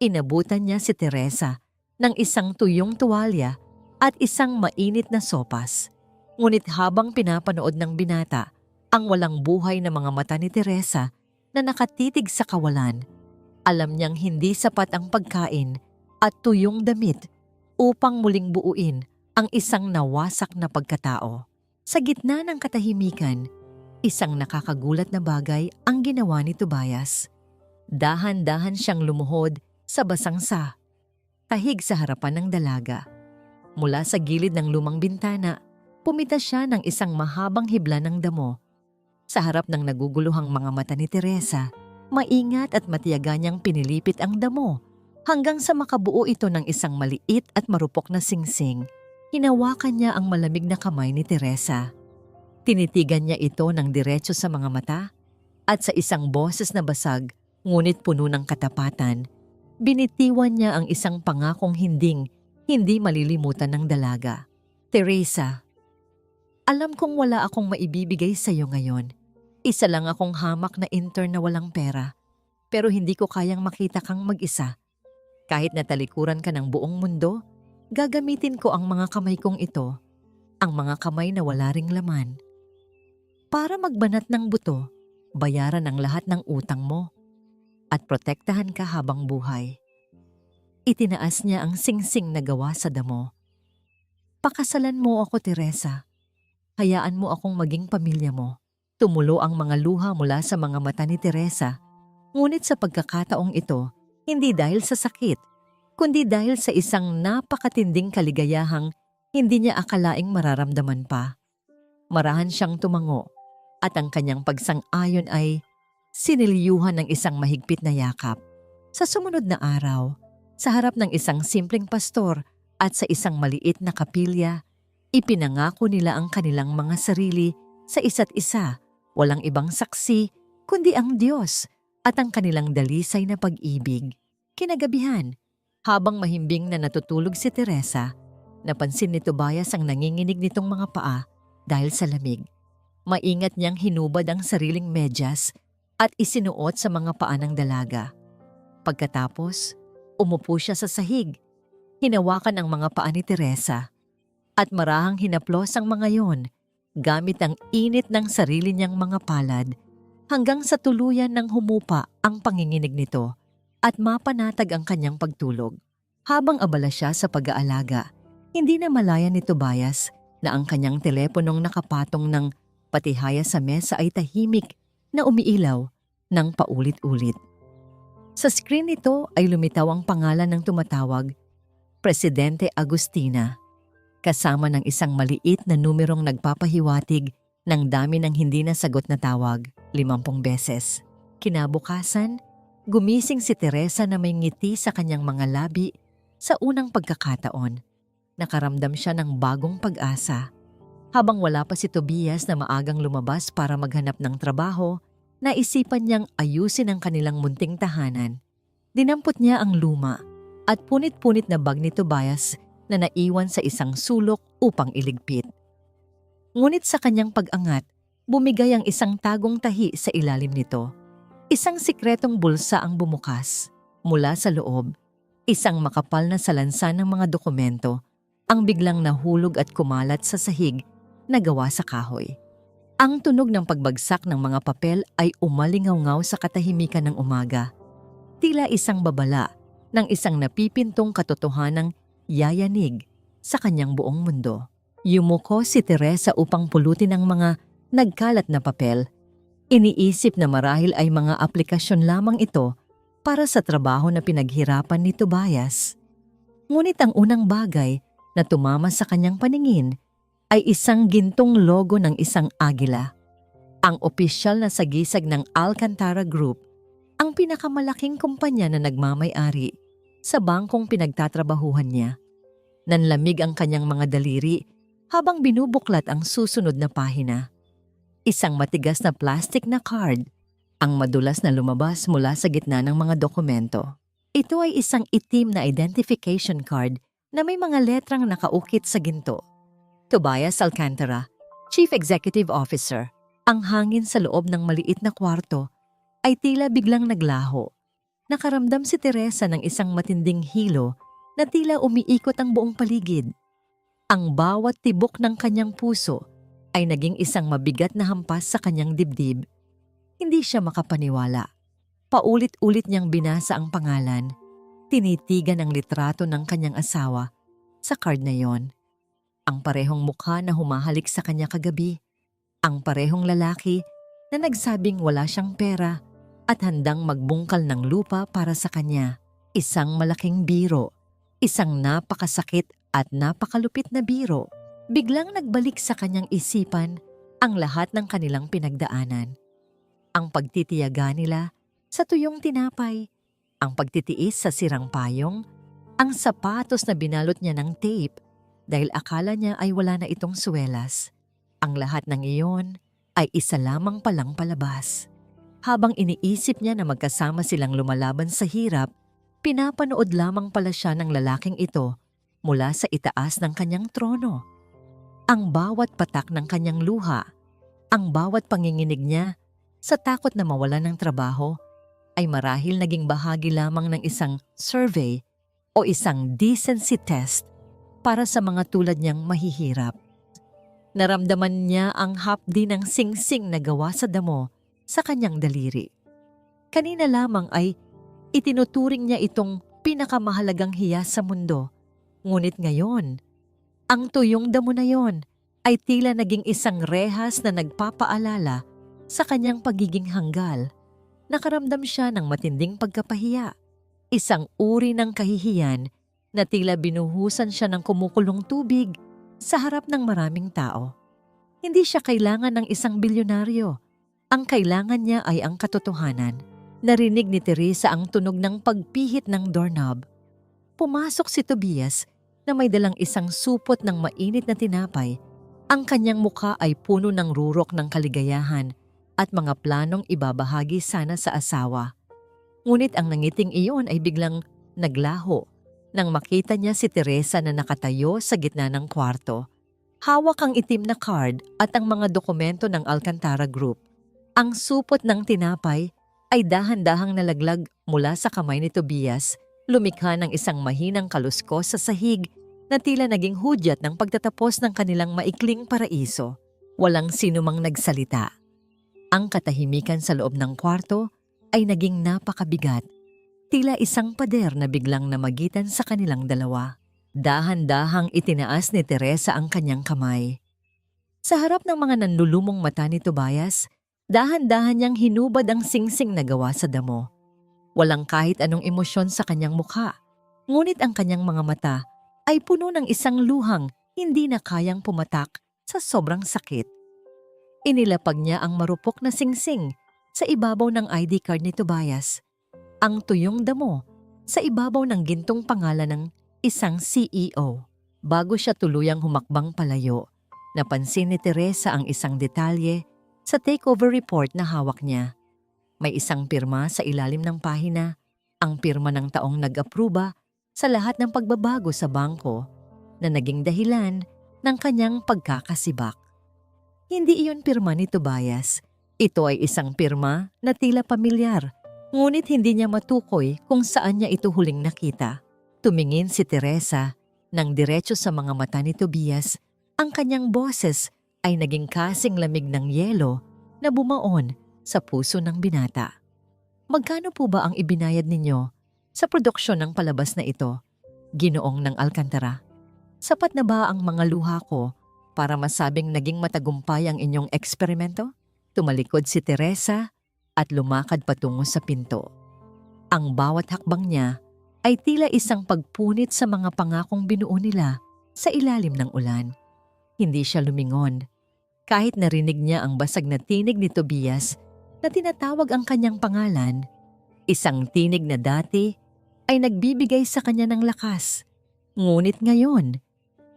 Inabutan niya si Teresa ng isang tuyong tuwalya at isang mainit na sopas. Ngunit habang pinapanood ng binata ang walang buhay na mga mata ni Teresa na nakatitig sa kawalan, alam niyang hindi sapat ang pagkain at tuyong damit upang muling buuin ang isang nawasak na pagkatao. Sa gitna ng katahimikan, isang nakakagulat na bagay ang ginawa ni Tobias. Dahan-dahan siyang lumuhod sa basangsa, tahig sa harapan ng dalaga. Mula sa gilid ng lumang bintana, pumita siya ng isang mahabang hibla ng damo. Sa harap ng naguguluhang mga mata ni Teresa, maingat at matiyaga niyang pinilipit ang damo hanggang sa makabuo ito ng isang maliit at marupok na singsing. Hinawakan niya ang malamig na kamay ni Teresa. Tinitigan niya ito ng diretso sa mga mata at sa isang boses na basag ngunit puno ng katapatan, binitiwan niya ang isang pangakong hindi malilimutan ng dalaga. Teresa, alam kong wala akong maibibigay sa iyo ngayon. Isa lang akong hamak na intern na walang pera, pero hindi ko kayang makita kang mag-isa. Kahit natalikuran ka ng buong mundo, gagamitin ko ang mga kamay kong ito, ang mga kamay na wala ring laman, para magbanat ng buto, bayaran ang lahat ng utang mo, at protektahan ka habang buhay. Itinaas niya ang singsing na gawa sa damo. Pakasalan mo ako, Teresa. Hayaan mo akong maging pamilya mo. Tumulo ang mga luha mula sa mga mata ni Teresa. Ngunit sa pagkakataong ito, hindi dahil sa sakit, kundi dahil sa isang napakatinding kaligayahang hindi niya akalaing mararamdaman pa. Marahan siyang tumango at ang kanyang pagsang-ayon ay siniliyuhan ng isang mahigpit na yakap. Sa sumunod na araw, sa harap ng isang simpleng pastor at sa isang maliit na kapilya, ipinangako nila ang kanilang mga sarili sa isa't isa, walang ibang saksi kundi ang Diyos at ang kanilang dalisay na pag-ibig. Kinagabihan, habang mahimbing na natutulog si Teresa, napansin ni Tobias ang nanginginig nitong mga paa dahil sa lamig. Maingat niyang hinubad ang sariling medyas at isinuot sa mga paa ng dalaga. Pagkatapos, umupo siya sa sahig, hinawakan ang mga paa ni Teresa at marahang hinaplos ang mga yon gamit ang init ng sarili niyang mga palad hanggang sa tuluyan ng humupa ang panginginig nito at mapanatag ang kanyang pagtulog. Habang abala siya sa pag-aalaga, hindi na malaya ni Tobias na ang kanyang teleponong nakapatong ng patihaya sa mesa ay tahimik na umiilaw ng paulit-ulit. Sa screen nito ay lumitaw ang pangalan ng tumatawag, Presidente Agustina, kasama ng isang maliit na numerong nagpapahiwatig ng dami ng hindi nasagot na tawag, 50 beses. Kinabukasan, gumising si Teresa na may ngiti sa kanyang mga labi sa unang pagkakataon. Nakaramdam siya ng bagong pag-asa. Habang wala pa si Tobias na maagang lumabas para maghanap ng trabaho, naisipan niyang ayusin ang kanilang munting tahanan. Dinampot niya ang luma at punit-punit na bag ni Tobias na naiwan sa isang sulok upang iligpit. Ngunit sa kanyang pag-angat, bumigay ang isang tagong tahi sa ilalim nito. Isang sikretong bulsa ang bumukas. Mula sa loob, isang makapal na salansan ng mga dokumento ang biglang nahulog at kumalat sa sahig na gawa sa kahoy. Ang tunog ng pagbagsak ng mga papel ay umalingaw-ngaw sa katahimikan ng umaga. Tila isang babala ng isang napipintong katotohanang yayanig sa kanyang buong mundo. Yumuko si Teresa upang pulutin ang mga nagkalat na papel. Iniisip na marahil ay mga aplikasyon lamang ito para sa trabaho na pinaghirapan ni Tobias. Ngunit ang unang bagay na tumama sa kanyang paningin ay isang gintong logo ng isang agila. Ang opisyal na sagisag ng Alcantara Group, ang pinakamalaking kumpanya na nagmamay-ari sa bangkong pinagtatrabahuhan niya. Nanlamig ang kanyang mga daliri habang binubuklat ang susunod na pahina. Isang matigas na plastic na card ang madulas na lumabas mula sa gitna ng mga dokumento. Ito ay isang itim na identification card na may mga letrang nakaukit sa ginto. Tobias Alcantara, Chief Executive Officer. Ang hangin sa loob ng maliit na kwarto ay tila biglang naglaho. Nakaramdam si Teresa ng isang matinding hilo na tila umiikot ang buong paligid. Ang bawat tibok ng kanyang puso ay naging isang mabigat na hampas sa kanyang dibdib. Hindi siya makapaniwala. Paulit-ulit niyang binasa ang pangalan. Tinitigan ang litrato ng kanyang asawa sa card na yon. Ang parehong mukha na humahalik sa kanya kagabi. Ang parehong lalaki na nagsabing wala siyang pera at handang magbungkal ng lupa para sa kanya. Isang malaking biro. Isang napakasakit at napakalupit na biro. Biglang nagbalik sa kanyang isipan ang lahat ng kanilang pinagdaanan. Ang pagtitiyaga nila sa tuyong tinapay, ang pagtitiis sa sirang payong, ang sapatos na binalot niya ng tape dahil akala niya ay wala na itong suwelas. Ang lahat ng iyon ay isa lamang palang palabas. Habang iniisip niya na magkasama silang lumalaban sa hirap, pinapanood lamang pala siya ng lalaking ito mula sa itaas ng kanyang trono. Ang bawat patak ng kanyang luha, ang bawat panginginig niya sa takot na mawalan ng trabaho ay marahil naging bahagi lamang ng isang survey o isang decency test para sa mga tulad niyang mahihirap. Naramdaman niya ang hapdi ng singsing na gawa sa damo sa kanyang daliri. Kanina lamang ay itinuturing niya itong pinakamahalagang hiyas sa mundo. Ngunit ngayon, ang tuyong damo na yon ay tila naging isang rehas na nagpapaalala sa kanyang pagiging hanggal. Nakaramdam siya ng matinding pagkapahiya. Isang uri ng kahihiyan na tila binuhusan siya ng kumukulong tubig sa harap ng maraming tao. Hindi siya kailangan ng isang bilyonaryo. Ang kailangan niya ay ang katotohanan. Narinig ni Teresa ang tunog ng pagpihit ng doorknob. Pumasok si Tobias na may dalang isang supot ng mainit na tinapay. Ang kanyang mukha ay puno ng rurok ng kaligayahan at mga planong ibabahagi sana sa asawa. Ngunit ang nangiting iyon ay biglang naglaho nang makita niya si Teresa na nakatayo sa gitna ng kwarto. Hawak ang itim na card at ang mga dokumento ng Alcantara Group. Ang supot ng tinapay ay dahan-dahang nalaglag mula sa kamay ni Tobias, lumikha ng isang mahinang kaluskos sa sahig na tila naging hudyat ng pagtatapos ng kanilang maikling paraiso. Walang sinumang nagsalita. Ang katahimikan sa loob ng kwarto ay naging napakabigat. Tila isang pader na biglang namagitan sa kanilang dalawa. Dahan-dahang itinaas ni Teresa ang kanyang kamay. Sa harap ng mga nanlulumong mata ni Tobias, dahan-dahan niyang hinubad ang singsing na gawa sa damo. Walang kahit anong emosyon sa kanyang mukha, ngunit ang kanyang mga mata ay puno ng isang luhang hindi na kayang pumatak sa sobrang sakit. Inilapag niya ang marupok na singsing sa ibabaw ng ID card ni Tobias. Ang tuyong damo sa ibabaw ng gintong pangalan ng isang CEO. Bago siya tuluyang humakbang palayo, napansin ni Teresa ang isang detalye sa takeover report na hawak niya. May isang pirma sa ilalim ng pahina, ang pirma ng taong nag-apruba sa lahat ng pagbabago sa bangko na naging dahilan ng kanyang pagkakasibak. Hindi iyon pirma ni Tobias, Ito ay isang pirma na tila pamilyar, ngunit hindi niya matukoy kung saan niya ito huling nakita. Tumingin si Teresa nang diretso sa mga mata ni Tobias. Ang kanyang boses ay naging kasing lamig ng yelo na bumaon sa puso ng binata. Magkano po ba ang ibinayad ninyo sa produksyon ng palabas na ito, Ginoong ng Alcantara? Sapat na ba ang mga luha ko para masabing naging matagumpay ang inyong eksperimento? Tumalikod si Teresa at lumakad patungo sa pinto. Ang bawat hakbang niya ay tila isang pagpunit sa mga pangakong binuo nila sa ilalim ng ulan. Hindi siya lumingon. Kahit narinig niya ang basag na tinig ni Tobias na tinatawag ang kanyang pangalan, isang tinig na dati ay nagbibigay sa kanya ng lakas. Ngunit ngayon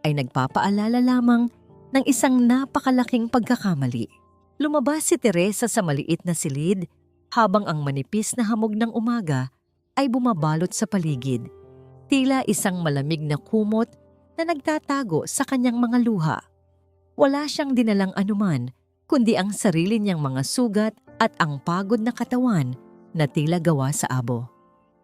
ay nagpapaalala lamang ng isang napakalaking pagkakamali. Lumabas si Teresa sa maliit na silid habang ang manipis na hamog ng umaga ay bumabalot sa paligid. Tila isang malamig na kumot na nagtatago sa kanyang mga luha. Wala siyang dinalang anuman kundi ang sarili niyang mga sugat at ang pagod na katawan na tila gawa sa abo.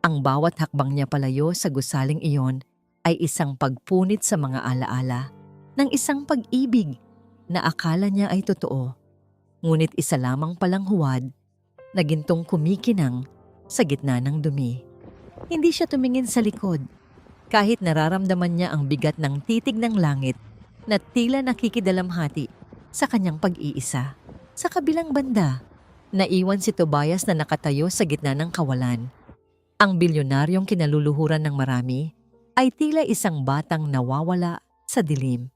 Ang bawat hakbang niya palayo sa gusaling iyon ay isang pagpunit sa mga alaala ng isang pag-ibig na akala niya ay totoo. Ngunit isa lamang palang huwad na gintong kumikinang sa gitna ng dumi. Hindi siya tumingin sa likod kahit nararamdaman niya ang bigat ng titig ng langit na tila nakikidalamhati sa kanyang pag-iisa. Sa kabilang banda, naiwan si Tobias na nakatayo sa gitna ng kawalan. Ang bilyonaryong kinaluluhuran ng marami ay tila isang batang nawawala sa dilim.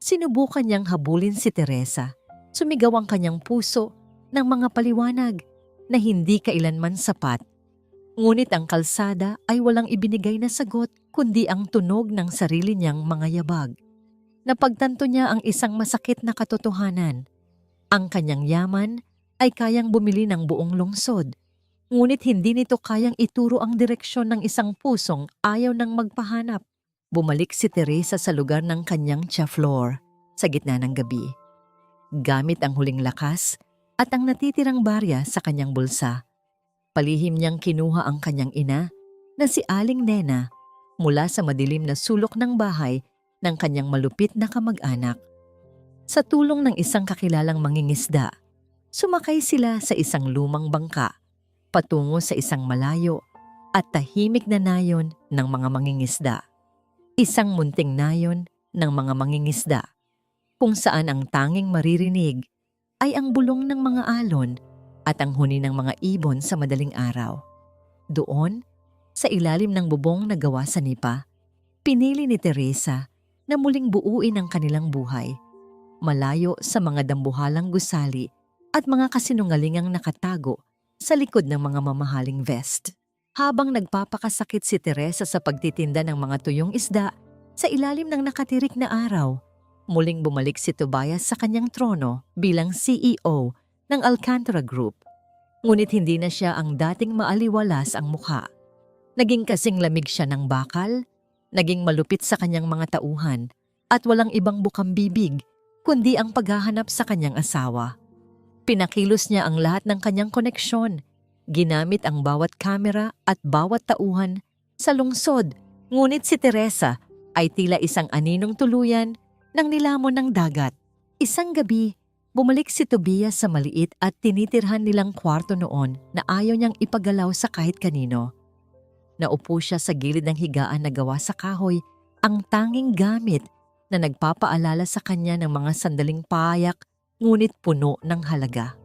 Sinubukan niyang habulin si Teresa. Sumigaw ang kanyang puso ng mga paliwanag na hindi kailanman sapat. Ngunit ang kalsada ay walang ibinigay na sagot kundi ang tunog ng sarili niyang mga yabag. Napagtanto niya ang isang masakit na katotohanan. Ang kanyang yaman ay kayang bumili ng buong lungsod. Ngunit hindi nito kayang ituro ang direksyon ng isang pusong ayaw nang magpahanap. Bumalik si Teresa sa lugar ng kanyang chaflor sa gitna ng gabi. Gamit ang huling lakas at ang natitirang barya sa kanyang bulsa, palihim niyang kinuha ang kanyang ina na si Aling Nena mula sa madilim na sulok ng bahay ng kanyang malupit na kamag-anak. Sa tulong ng isang kakilalang mangingisda, sumakay sila sa isang lumang bangka patungo sa isang malayo at tahimik na nayon ng mga mangingisda. Isang munting nayon ng mga mangingisda kung saan ang tanging maririnig ay ang bulong ng mga alon at ang huni ng mga ibon sa madaling araw. Doon, sa ilalim ng bubong na gawa sa nipa, pinili ni Teresa na muling buuin ang kanilang buhay, malayo sa mga dambuhalang gusali at mga kasinungalingang nakatago sa likod ng mga mamahaling vest. Habang nagpapakasakit si Teresa sa pagtitinda ng mga tuyong isda sa ilalim ng nakatirik na araw, muling bumalik si Tobias sa kanyang trono bilang CEO ng Alcantara Group. Ngunit hindi na siya ang dating maaliwalas ang mukha. Naging kasing lamig siya ng bakal, naging malupit sa kanyang mga tauhan at walang ibang bukang bibig kundi ang paghahanap sa kanyang asawa. Pinakilos niya ang lahat ng kanyang koneksyon, ginamit ang bawat kamera at bawat tauhan sa lungsod, ngunit si Teresa ay tila isang aninong tuluyan ng nilamon ng dagat. Isang gabi, bumalik si Tobias sa maliit at tinitirhan nilang kwarto noon na ayaw niyang ipagalaw sa kahit kanino. Naupo siya sa gilid ng higaan na gawa sa kahoy, ang tanging gamit na nagpapaalala sa kanya ng mga sandaling payak ngunit puno ng halaga.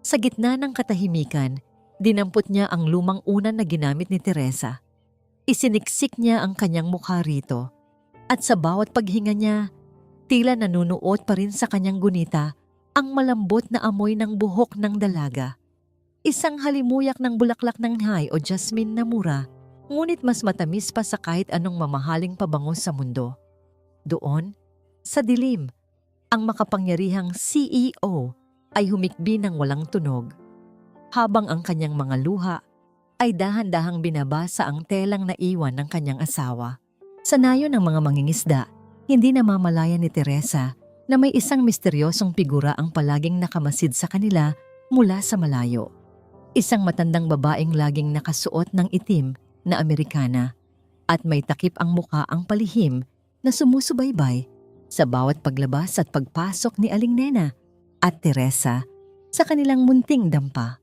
Sa gitna ng katahimikan, dinampot niya ang lumang unan na ginamit ni Teresa. Isiniksik niya ang kanyang mukha rito at sa bawat paghinga niya, tila nanunuot pa rin sa kanyang gunita ang malambot na amoy ng buhok ng dalaga. Isang halimuyak ng bulaklak ng hay o jasmine na mura, ngunit mas matamis pa sa kahit anong mamahaling pabango sa mundo. Doon, sa dilim, ang makapangyarihang CEO ay humikbi ng walang tunog, habang ang kanyang mga luha ay dahan-dahang binabasa ang telang naiwan ng kanyang asawa. Sa nayon ng mga mangingisda, hindi namamalayan ni Teresa na may isang misteryosong figura ang palaging nakamasid sa kanila mula sa malayo. Isang matandang babaeng laging nakasuot ng itim na Amerikana at may takip ang muka ang palihim na sumusubaybay sa bawat paglabas at pagpasok ni Aling Nena at Teresa sa kanilang munting dampa.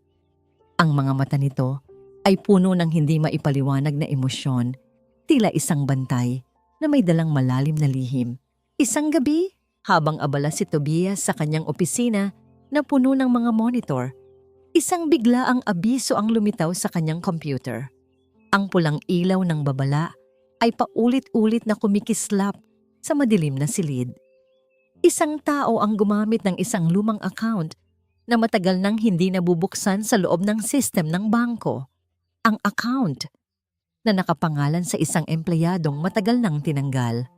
Ang mga mata nito ay puno ng hindi maipaliwanag na emosyon, tila isang bantay na may dalang malalim na lihim. Isang gabi, habang abala si Tobias sa kanyang opisina na puno ng mga monitor, isang biglaang abiso ang lumitaw sa kanyang computer. Ang pulang ilaw ng babala ay paulit-ulit na kumikislap sa madilim na silid. Isang tao ang gumamit ng isang lumang account na matagal nang hindi nabubuksan sa loob ng system ng bangko. Ang account na nakapangalan sa isang empleyadong matagal nang tinanggal,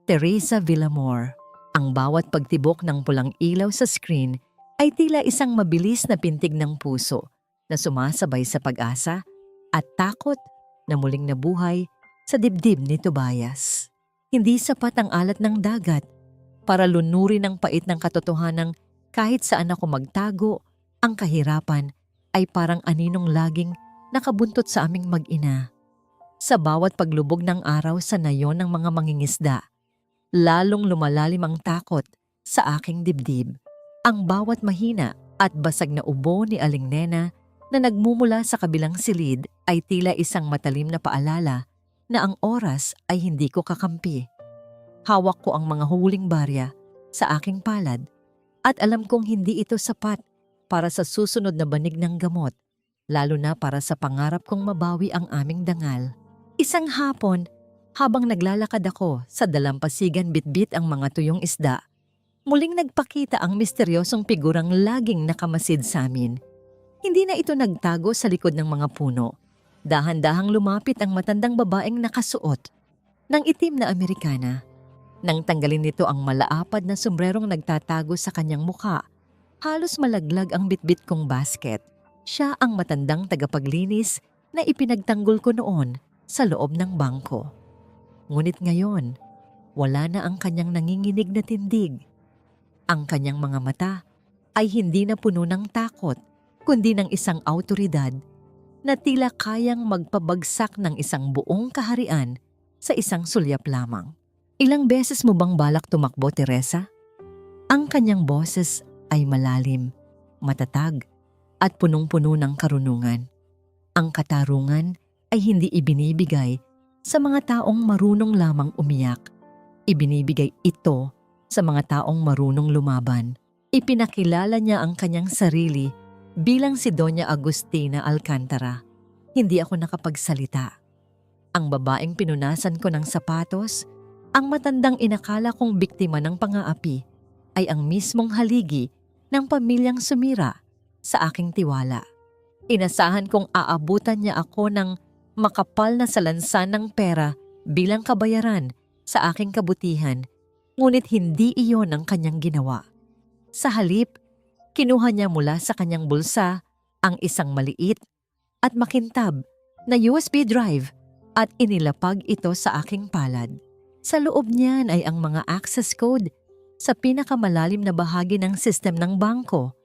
Teresa Villamor. Ang bawat pagtibok ng pulang ilaw sa screen ay tila isang mabilis na pintig ng puso na sumasabay sa pag-asa at takot na muling nabuhay sa dibdib ni Tobias. Hindi sapat ang alat ng dagat para lunurin ang pait ng katotohanang kahit saan ako magtago, ang kahirapan ay parang aninong laging nakabuntot sa aming mag-ina. Sa bawat paglubog ng araw sa nayon ng mga mangingisda, lalong lumalalim ang takot sa aking dibdib. Ang bawat mahina at basag na ubo ni Aling Nena na nagmumula sa kabilang silid ay tila isang matalim na paalala na ang oras ay hindi ko kakampi. Hawak ko ang mga huling barya sa aking palad at alam kong hindi ito sapat para sa susunod na banig ng gamot, lalo na para sa pangarap kong mabawi ang aming dangal. Isang hapon, habang naglalakad ako sa dalampasigan bitbit ang mga tuyong isda, muling nagpakita ang misteryosong figurang laging nakamasid sa amin. Hindi na ito nagtago sa likod ng mga puno. Dahan-dahang lumapit ang matandang babaeng nakasuot ng itim na Amerikana. Nang tanggalin nito ang malaapad na sombrerong nagtatago sa kanyang mukha, halos malaglag ang bitbit kong basket. Siya ang matandang tagapaglinis na ipinagtanggol ko noon sa loob ng bangko. Ngunit ngayon, wala na ang kanyang nanginginig na tindig. Ang kanyang mga mata ay hindi na puno ng takot, kundi ng isang awtoridad na tila kayang magpabagsak ng isang buong kaharian sa isang sulyap lamang. Ilang beses mo bang balak tumakbo, Teresa? Ang kanyang boses ay malalim, matatag, at punong-puno ng karunungan. Ang katarungan ay hindi ibinibigay sa mga taong marunong lamang umiyak. Ibinibigay ito sa mga taong marunong lumaban. Ipinakilala niya ang kanyang sarili bilang si Doña Agustina Alcantara. Hindi ako nakapagsalita. Ang babaeng pinunasan ko ng sapatos, ang matandang inakala kong biktima ng pang-aapi, ay ang mismong haligi ng pamilyang sumira sa aking tiwala. Inasahan kong aabutan niya ako ng makapal na salansan ng pera bilang kabayaran sa aking kabutihan, ngunit hindi iyon ang kanyang ginawa. Sa halip, kinuha niya mula sa kanyang bulsa ang isang maliit at makintab na USB drive at inilapag ito sa aking palad. Sa loob niyan ay ang mga access code sa pinakamalalim na bahagi ng sistem ng bangko,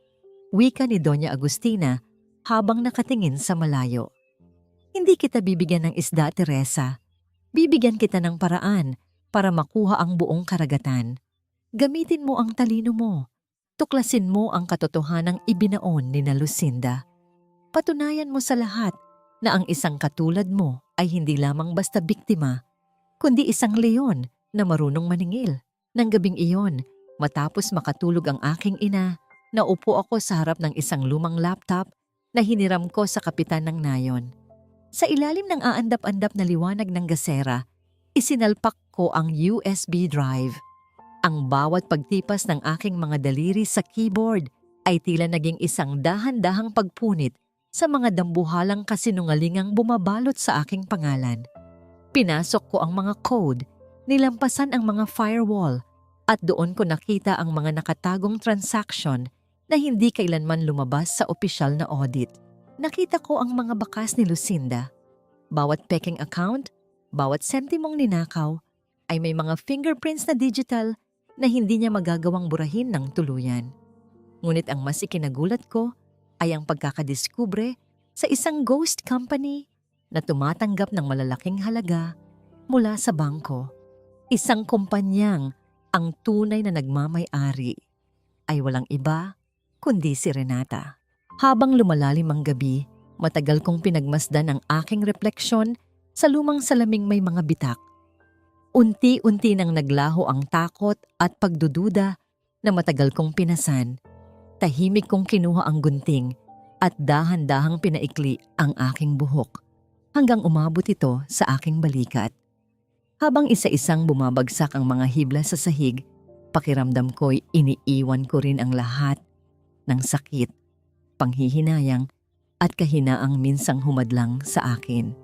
wika ni Doña Agustina habang nakatingin sa malayo. Hindi kita bibigyan ng isda, Teresa. Bibigyan kita ng paraan para makuha ang buong karagatan. Gamitin mo ang talino mo. Tuklasin mo ang katotohanang ibinaon ni na Lucinda. Patunayan mo sa lahat na ang isang katulad mo ay hindi lamang basta biktima, kundi isang leon na marunong maningil. Nang gabing iyon, matapos makatulog ang aking ina, naupo ako sa harap ng isang lumang laptop na hiniram ko sa kapitan ng nayon. Sa ilalim ng aandap-andap na liwanag ng gasera, isinalpak ko ang USB drive. Ang bawat pagtipas ng aking mga daliri sa keyboard ay tila naging isang dahan-dahang pagpunit sa mga dambuhalang kasinungalingang bumabalot sa aking pangalan. Pinasok ko ang mga code, nilampasan ang mga firewall, at doon ko nakita ang mga nakatagong transaction na hindi kailanman lumabas sa opisyal na audit. Nakita ko ang mga bakas ni Lucinda. Bawat peking account, bawat sentimong ninakaw, ay may mga fingerprints na digital na hindi niya magagawang burahin ng tuluyan. Ngunit ang mas ikinagulat ko ay ang pagkakadiskubre sa isang ghost company na tumatanggap ng malalaking halaga mula sa bangko. Isang kumpanyang ang tunay na nagmamay-ari ay walang iba kundi si Renata. Habang lumalalim ang gabi, matagal kong pinagmasdan ang aking refleksyon sa lumang salaming may mga bitak. Unti-unti nang naglaho ang takot at pagdududa na matagal kong pinasan. Tahimik kong kinuha ang gunting at dahan-dahang pinaikli ang aking buhok hanggang umabot ito sa aking balikat. Habang isa-isang bumabagsak ang mga hibla sa sahig, pakiramdam ko'y iniiwan ko rin ang lahat ng sakit, panghihinayang at kahinaang minsang humadlang sa akin.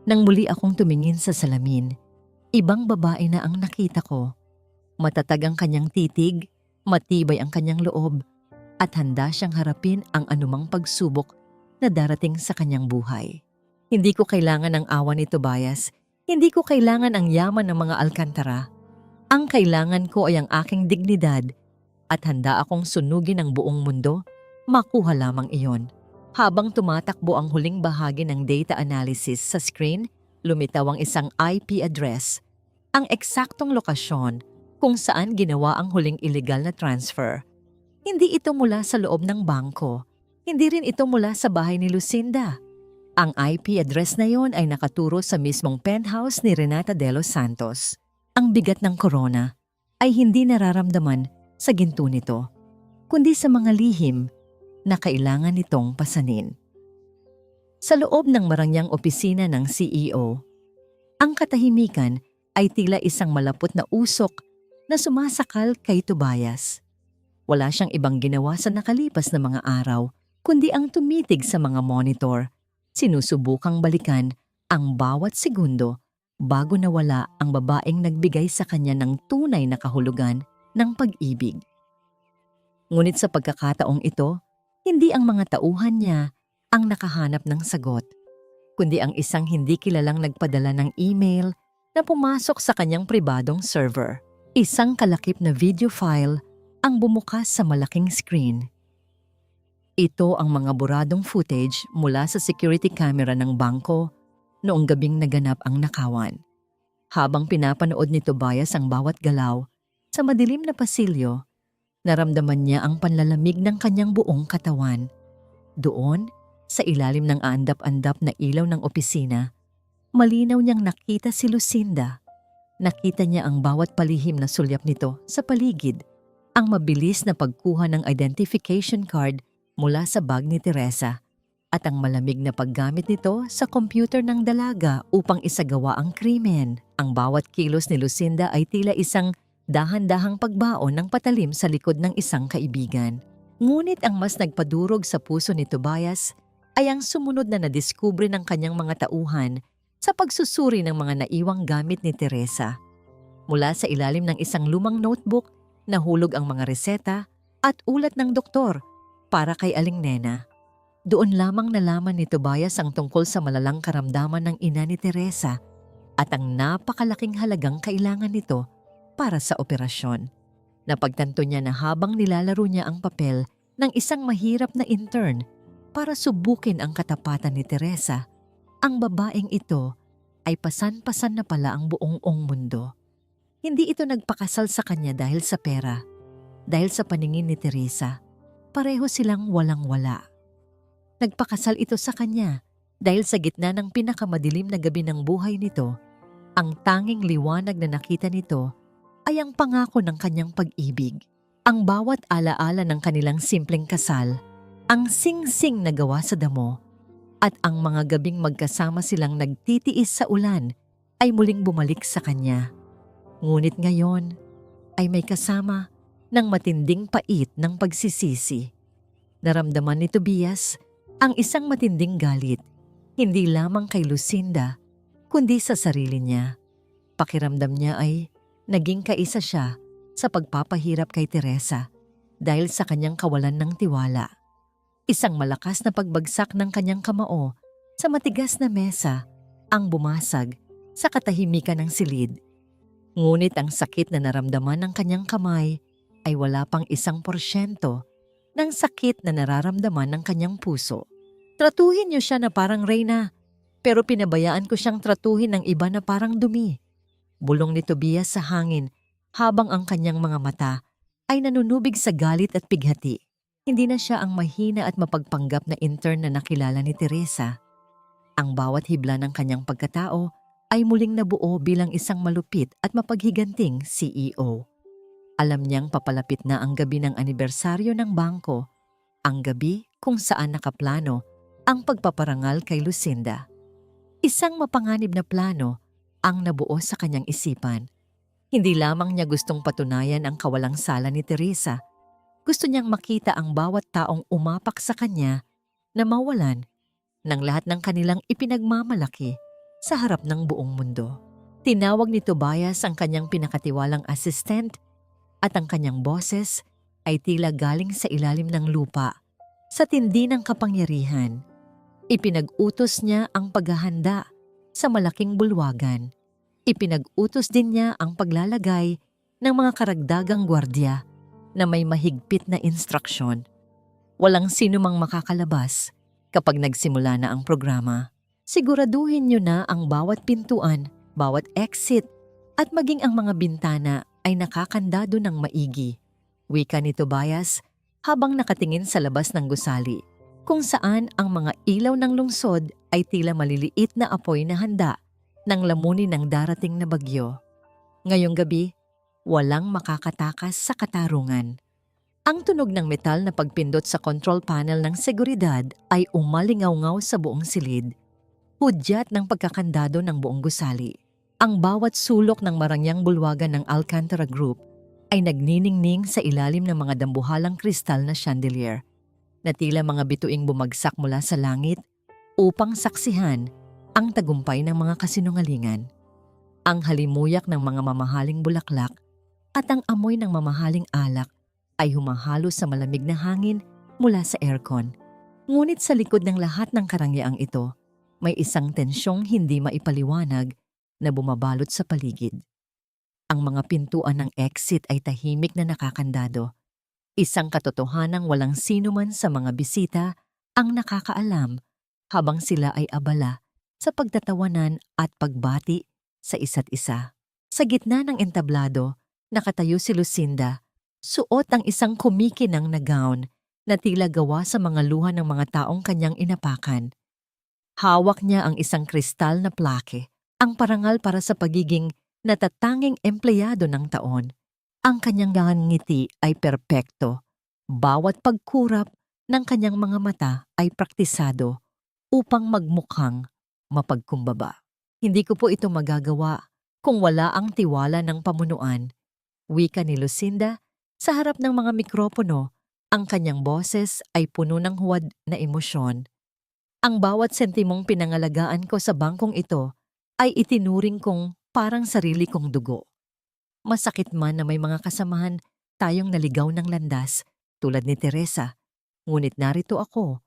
Nang muli akong tumingin sa salamin, ibang babae na ang nakita ko. Matatag ang kanyang titig, matibay ang kanyang loob, at handa siyang harapin ang anumang pagsubok na darating sa kanyang buhay. Hindi ko kailangan ng awa ni Tobias. Hindi ko kailangan ang yaman ng mga alkantara. Ang kailangan ko ay ang aking dignidad at handa akong sunugin ang buong mundo, makuha lamang iyon. Habang tumatakbo ang huling bahagi ng data analysis sa screen, lumitaw ang isang IP address, ang eksaktong lokasyon kung saan ginawa ang huling illegal na transfer. Hindi ito mula sa loob ng bangko. Hindi rin ito mula sa bahay ni Lucinda. Ang IP address na yon ay nakaturo sa mismong penthouse ni Renata de los Santos. Ang bigat ng corona ay hindi nararamdaman sa ginto nito, kundi sa mga lihim na kailangan nitong pasanin. Sa loob ng marangyang opisina ng CEO, ang katahimikan ay tila isang malapot na usok na sumasakal kay Tobias. Wala siyang ibang ginawa sa nakalipas na mga araw, kundi ang tumitig sa mga monitor. Sinusubukang balikan ang bawat segundo bago nawala ang babaeng nagbigay sa kanya ng tunay na kahulugan ng pag-ibig. Ngunit sa pagkakataong ito, hindi ang mga tauhan niya ang nakahanap ng sagot, kundi ang isang hindi kilalang nagpadala ng email na pumasok sa kanyang pribadong server. Isang kalakip na video file ang bumukas sa malaking screen. Ito ang mga buradong footage mula sa security camera ng bangko noong gabing naganap ang nakawan. Habang pinapanood ni Tobias ang bawat galaw sa madilim na pasilyo, naramdaman niya ang panlalamig ng kanyang buong katawan. Doon, sa ilalim ng aandap-andap na ilaw ng opisina, malinaw niyang nakita si Lucinda. Nakita niya ang bawat palihim na sulyap nito sa paligid, ang mabilis na pagkuha ng identification card mula sa bag ni Teresa at ang malamig na paggamit nito sa computer ng dalaga upang isagawa ang krimen. Ang bawat kilos ni Lucinda ay tila isang dahan-dahang pagbaon ng patalim sa likod ng isang kaibigan. Ngunit ang mas nagpadurog sa puso ni Tobias ay ang sumunod na nadiskubre ng kanyang mga tauhan sa pagsusuri ng mga naiwang gamit ni Teresa. Mula sa ilalim ng isang lumang notebook, nahulog ang mga reseta at ulat ng doktor para kay Aling Nena. Doon lamang nalaman ni Tobias ang tungkol sa malalang karamdaman ng ina ni Teresa at ang napakalaking halagang kailangan nito para sa operasyon. Napagtanto niya na habang nilalaro niya ang papel ng isang mahirap na intern para subukin ang katapatan ni Teresa, ang babaeng ito ay pasan-pasan na pala ang buong mundo. Hindi ito nagpakasal sa kanya dahil sa pera. Dahil sa paningin ni Teresa, pareho silang walang-wala. Nagpakasal ito sa kanya dahil sa gitna ng pinakamadilim na gabi ng buhay nito, ang tanging liwanag na nakita nito ay ang pangako ng kanyang pag-ibig. Ang bawat alaala ng kanilang simpleng kasal, ang sing-sing na gawa sa damo, at ang mga gabing magkasama silang nagtitiis sa ulan ay muling bumalik sa kanya. Ngunit ngayon ay may kasama ng matinding pait ng pagsisisi. Naramdaman ni Tobias ang isang matinding galit, hindi lamang kay Lucinda, kundi sa sarili niya. Pakiramdam niya ay naging kaisa siya sa pagpapahirap kay Teresa dahil sa kanyang kawalan ng tiwala. Isang malakas na pagbagsak ng kanyang kamao sa matigas na mesa ang bumasag sa katahimikan ng silid. Ngunit ang sakit na naramdaman ng kanyang kamay ay wala pang 1% ng sakit na nararamdaman ng kanyang puso. Tratuhin niyo siya na parang reyna, pero pinabayaan ko siyang tratuhin ng iba na parang dumi. Bulong ni Tobias sa hangin habang ang kanyang mga mata ay nanunubig sa galit at pighati. Hindi na siya ang mahina at mapagpanggap na intern na nakilala ni Teresa. Ang bawat hibla ng kanyang pagkatao ay muling nabuo bilang isang malupit at mapaghiganting CEO. Alam niyang papalapit na ang gabi ng anibersaryo ng bangko, ang gabi kung saan nakaplano ang pagpaparangal kay Lucinda. Isang mapanganib na plano ang nabuo sa kanyang isipan. Hindi lamang niya gustong patunayan ang kawalang sala ni Teresa. Gusto niyang makita ang bawat taong umapak sa kanya na mawalan ng lahat ng kanilang ipinagmamalaki sa harap ng buong mundo. Tinawag ni Tobias ang kanyang pinakatiwalang assistant at ang kanyang boses ay tila galing sa ilalim ng lupa sa tindi ng kapangyarihan. Ipinag-utos niya ang paghahanda sa malaking bulwagan. Ipinag-utos din niya ang paglalagay ng mga karagdagang gwardiya na may mahigpit na instruksyon. Walang sino mang makakalabas kapag nagsimula na ang programa. Siguraduhin niyo na ang bawat pintuan, bawat exit, at maging ang mga bintana ay nakakandado ng maigi. Wika ni Tobias habang nakatingin sa labas ng gusali, kung saan ang mga ilaw ng lungsod ay tila maliliit na apoy na handa ng lamunin ng darating na bagyo. Ngayong gabi, walang makakatakas sa katarungan. Ang tunog ng metal na pagpindot sa control panel ng seguridad ay umalingaw-ngaw sa buong silid. Hudyat ng pagkakandado ng buong gusali. Ang bawat sulok ng marangyang bulwagan ng Alcantara Group ay nagniningning sa ilalim ng mga dambuhalang kristal na chandelier na tila mga bituing bumagsak mula sa langit upang saksihan ang tagumpay ng mga kasinungalingan. Ang halimuyak ng mga mamahaling bulaklak at ang amoy ng mamahaling alak ay humahalo sa malamig na hangin mula sa aircon. Ngunit sa likod ng lahat ng karangyang ito, may isang tensyong hindi maipaliwanag na bumabalot sa paligid. Ang mga pintuan ng exit ay tahimik na nakakandado. Isang katotohanang walang sino man sa mga bisita ang nakakaalam habang sila ay abala sa pagtatawanan at pagbati sa isa't isa. Sa gitna ng entablado, nakatayo si Lucinda, suot ang isang kumikinang na gown na tila gawa sa mga luha ng mga taong kanyang inapakan. Hawak niya ang isang kristal na plake, ang parangal para sa pagiging natatanging empleyado ng taon. Ang kanyang ngiti ay perpekto. Bawat pagkurap ng kanyang mga mata ay praktisado upang magmukhang mapagkumbaba. Hindi ko po ito magagawa kung wala ang tiwala ng pamunuan. Wika ni Lucinda sa harap ng mga mikropono. Ang kanyang boses ay puno ng huwad na emosyon. Ang bawat sentimong pinangalagaan ko sa bangkong ito ay itinuring kong parang sarili kong dugo. Masakit man na may mga kasamahan tayong naligaw ng landas tulad ni Teresa, ngunit narito ako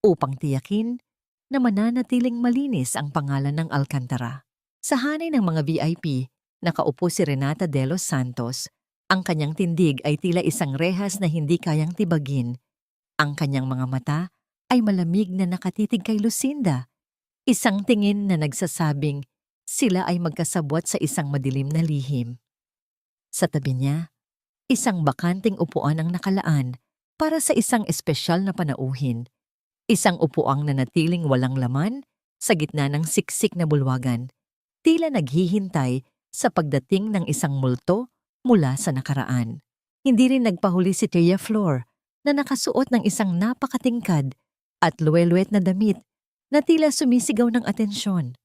upang tiyakin na mananatiling malinis ang pangalan ng Alcantara. Sa hanay ng mga VIP, nakaupo si Renata de los Santos. Ang kanyang tindig ay tila isang rehas na hindi kayang tibagin. Ang kanyang mga mata ay malamig na nakatitig kay Lucinda. Isang tingin na nagsasabing sila ay magkasabwat sa isang madilim na lihim. Sa tabi niya, isang bakanting upuan ang nakalaan para sa isang espesyal na panauhin. Isang upuang nanatiling walang laman sa gitna ng siksik na bulwagan, tila naghihintay sa pagdating ng isang multo mula sa nakaraan. Hindi rin nagpahuli si Tia Flor na nakasuot ng isang napakatingkad at luwelwet na damit na tila sumisigaw ng atensyon.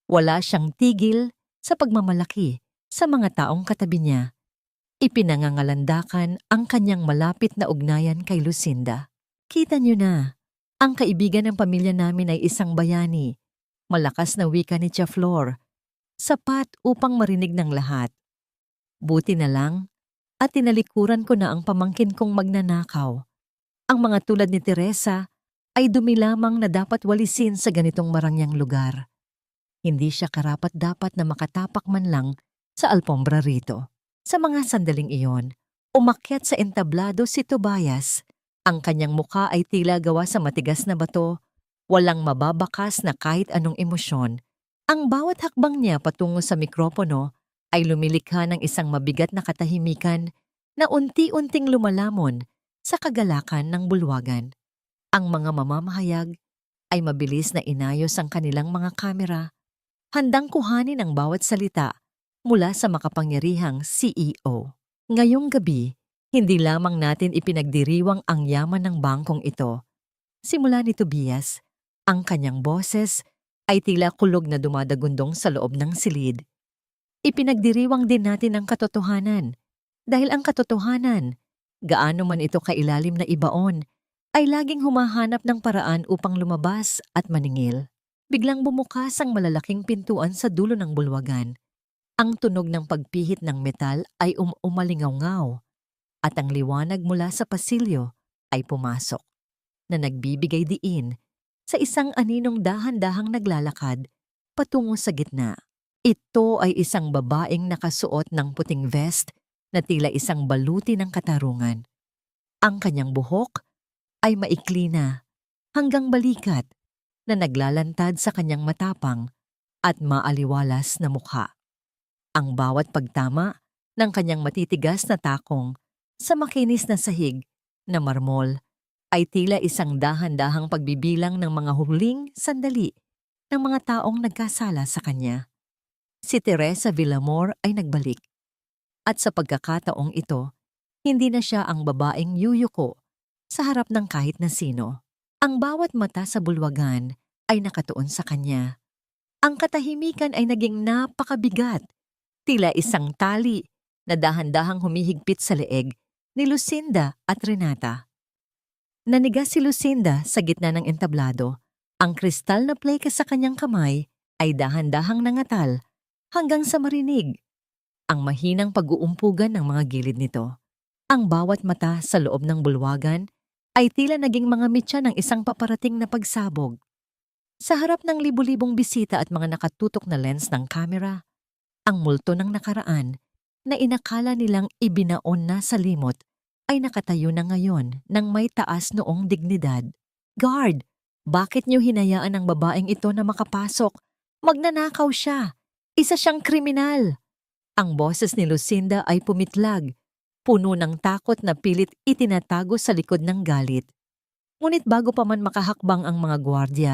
Wala siyang tigil sa pagmamalaki sa mga taong katabi niya. Ipinangangalandakan ang kanyang malapit na ugnayan kay Lucinda. Kita niyo na, ang kaibigan ng pamilya namin ay isang bayani. Malakas na wika ni Tia Flor, sapat upang marinig ng lahat. Buti na lang at tinalikuran ko na ang pamangkin kong magnanakaw. Ang mga tulad ni Teresa ay dumi lamang na dapat walisin sa ganitong marangyang lugar. Hindi siya karapat-dapat na makatapak man lang sa alpombra rito. Sa mga sandaling iyon, umakyat sa entablado si Tobias. Ang kanyang muka ay tila gawa sa matigas na bato, walang mababakas na kahit anong emosyon. Ang bawat hakbang niya patungo sa mikropono ay lumilikha ng isang mabigat na katahimikan na unti-unting lumalamon sa kagalakan ng bulwagan. Ang mga mamamahayag ay mabilis na inayos ang kanilang mga kamera, handang kuhanin ang bawat salita mula sa makapangyarihang CEO. Ngayong gabi, hindi lamang natin ipinagdiriwang ang yaman ng bangkong ito. Simula ni Tobias, ang kanyang boses ay tila kulog na dumadagundong sa loob ng silid. Ipinagdiriwang din natin ang katotohanan, dahil ang katotohanan, gaano man ito kailalim na ibaon, ay laging humahanap ng paraan upang lumabas at maningil. Biglang bumukas ang malalaking pintuan sa dulo ng bulwagan. Ang tunog ng pagpihit ng metal ay umalingaw-ngaw at ang liwanag mula sa pasilyo ay pumasok na nagbibigay diin sa isang aninong dahan-dahang naglalakad patungo sa gitna. Ito ay isang babaeng nakasuot ng puting vest na tila isang baluti ng katarungan. Ang kanyang buhok ay maikli na hanggang balikat na naglalantad sa kanyang matapang at maaliwalas na mukha. Ang bawat pagtama ng kanyang matitigas na takong sa makinis na sahig na marmol ay tila isang dahan-dahang pagbibilang ng mga huling sandali ng mga taong nagkasala sa kanya. Si Teresa Villamor ay nagbalik. At sa pagkakataong ito, hindi na siya ang babaeng yuyuko sa harap ng kahit na sino. Ang bawat mata sa bulwagan ay nakatuon sa kanya. Ang katahimikan ay naging napakabigat, tila isang tali na dahan-dahang humihigpit sa leeg ni Lucinda at Renata. Nanigas si Lucinda sa gitna ng entablado. Ang kristal na pleke sa kanyang kamay ay dahan-dahang nangatal hanggang sa marinig ang mahinang pag-uumpugan ng mga gilid nito. Ang bawat mata sa loob ng bulwagan ay tila naging mga mitya ng isang paparating na pagsabog. Sa harap ng libu-libong bisita at mga nakatutok na lens ng kamera, ang multo ng nakaraan na inakala nilang ibinaon na sa limot ay nakatayo na ngayon ng may taas noong dignidad. "Guard, bakit niyo hinayaan ang babaeng ito na makapasok? Magnanakaw siya. Isa siyang kriminal." Ang boses ni Lucinda ay pumitlag, puno ng takot na pilit itinatago sa likod ng galit. Ngunit bago pa man makahakbang ang mga gwardya,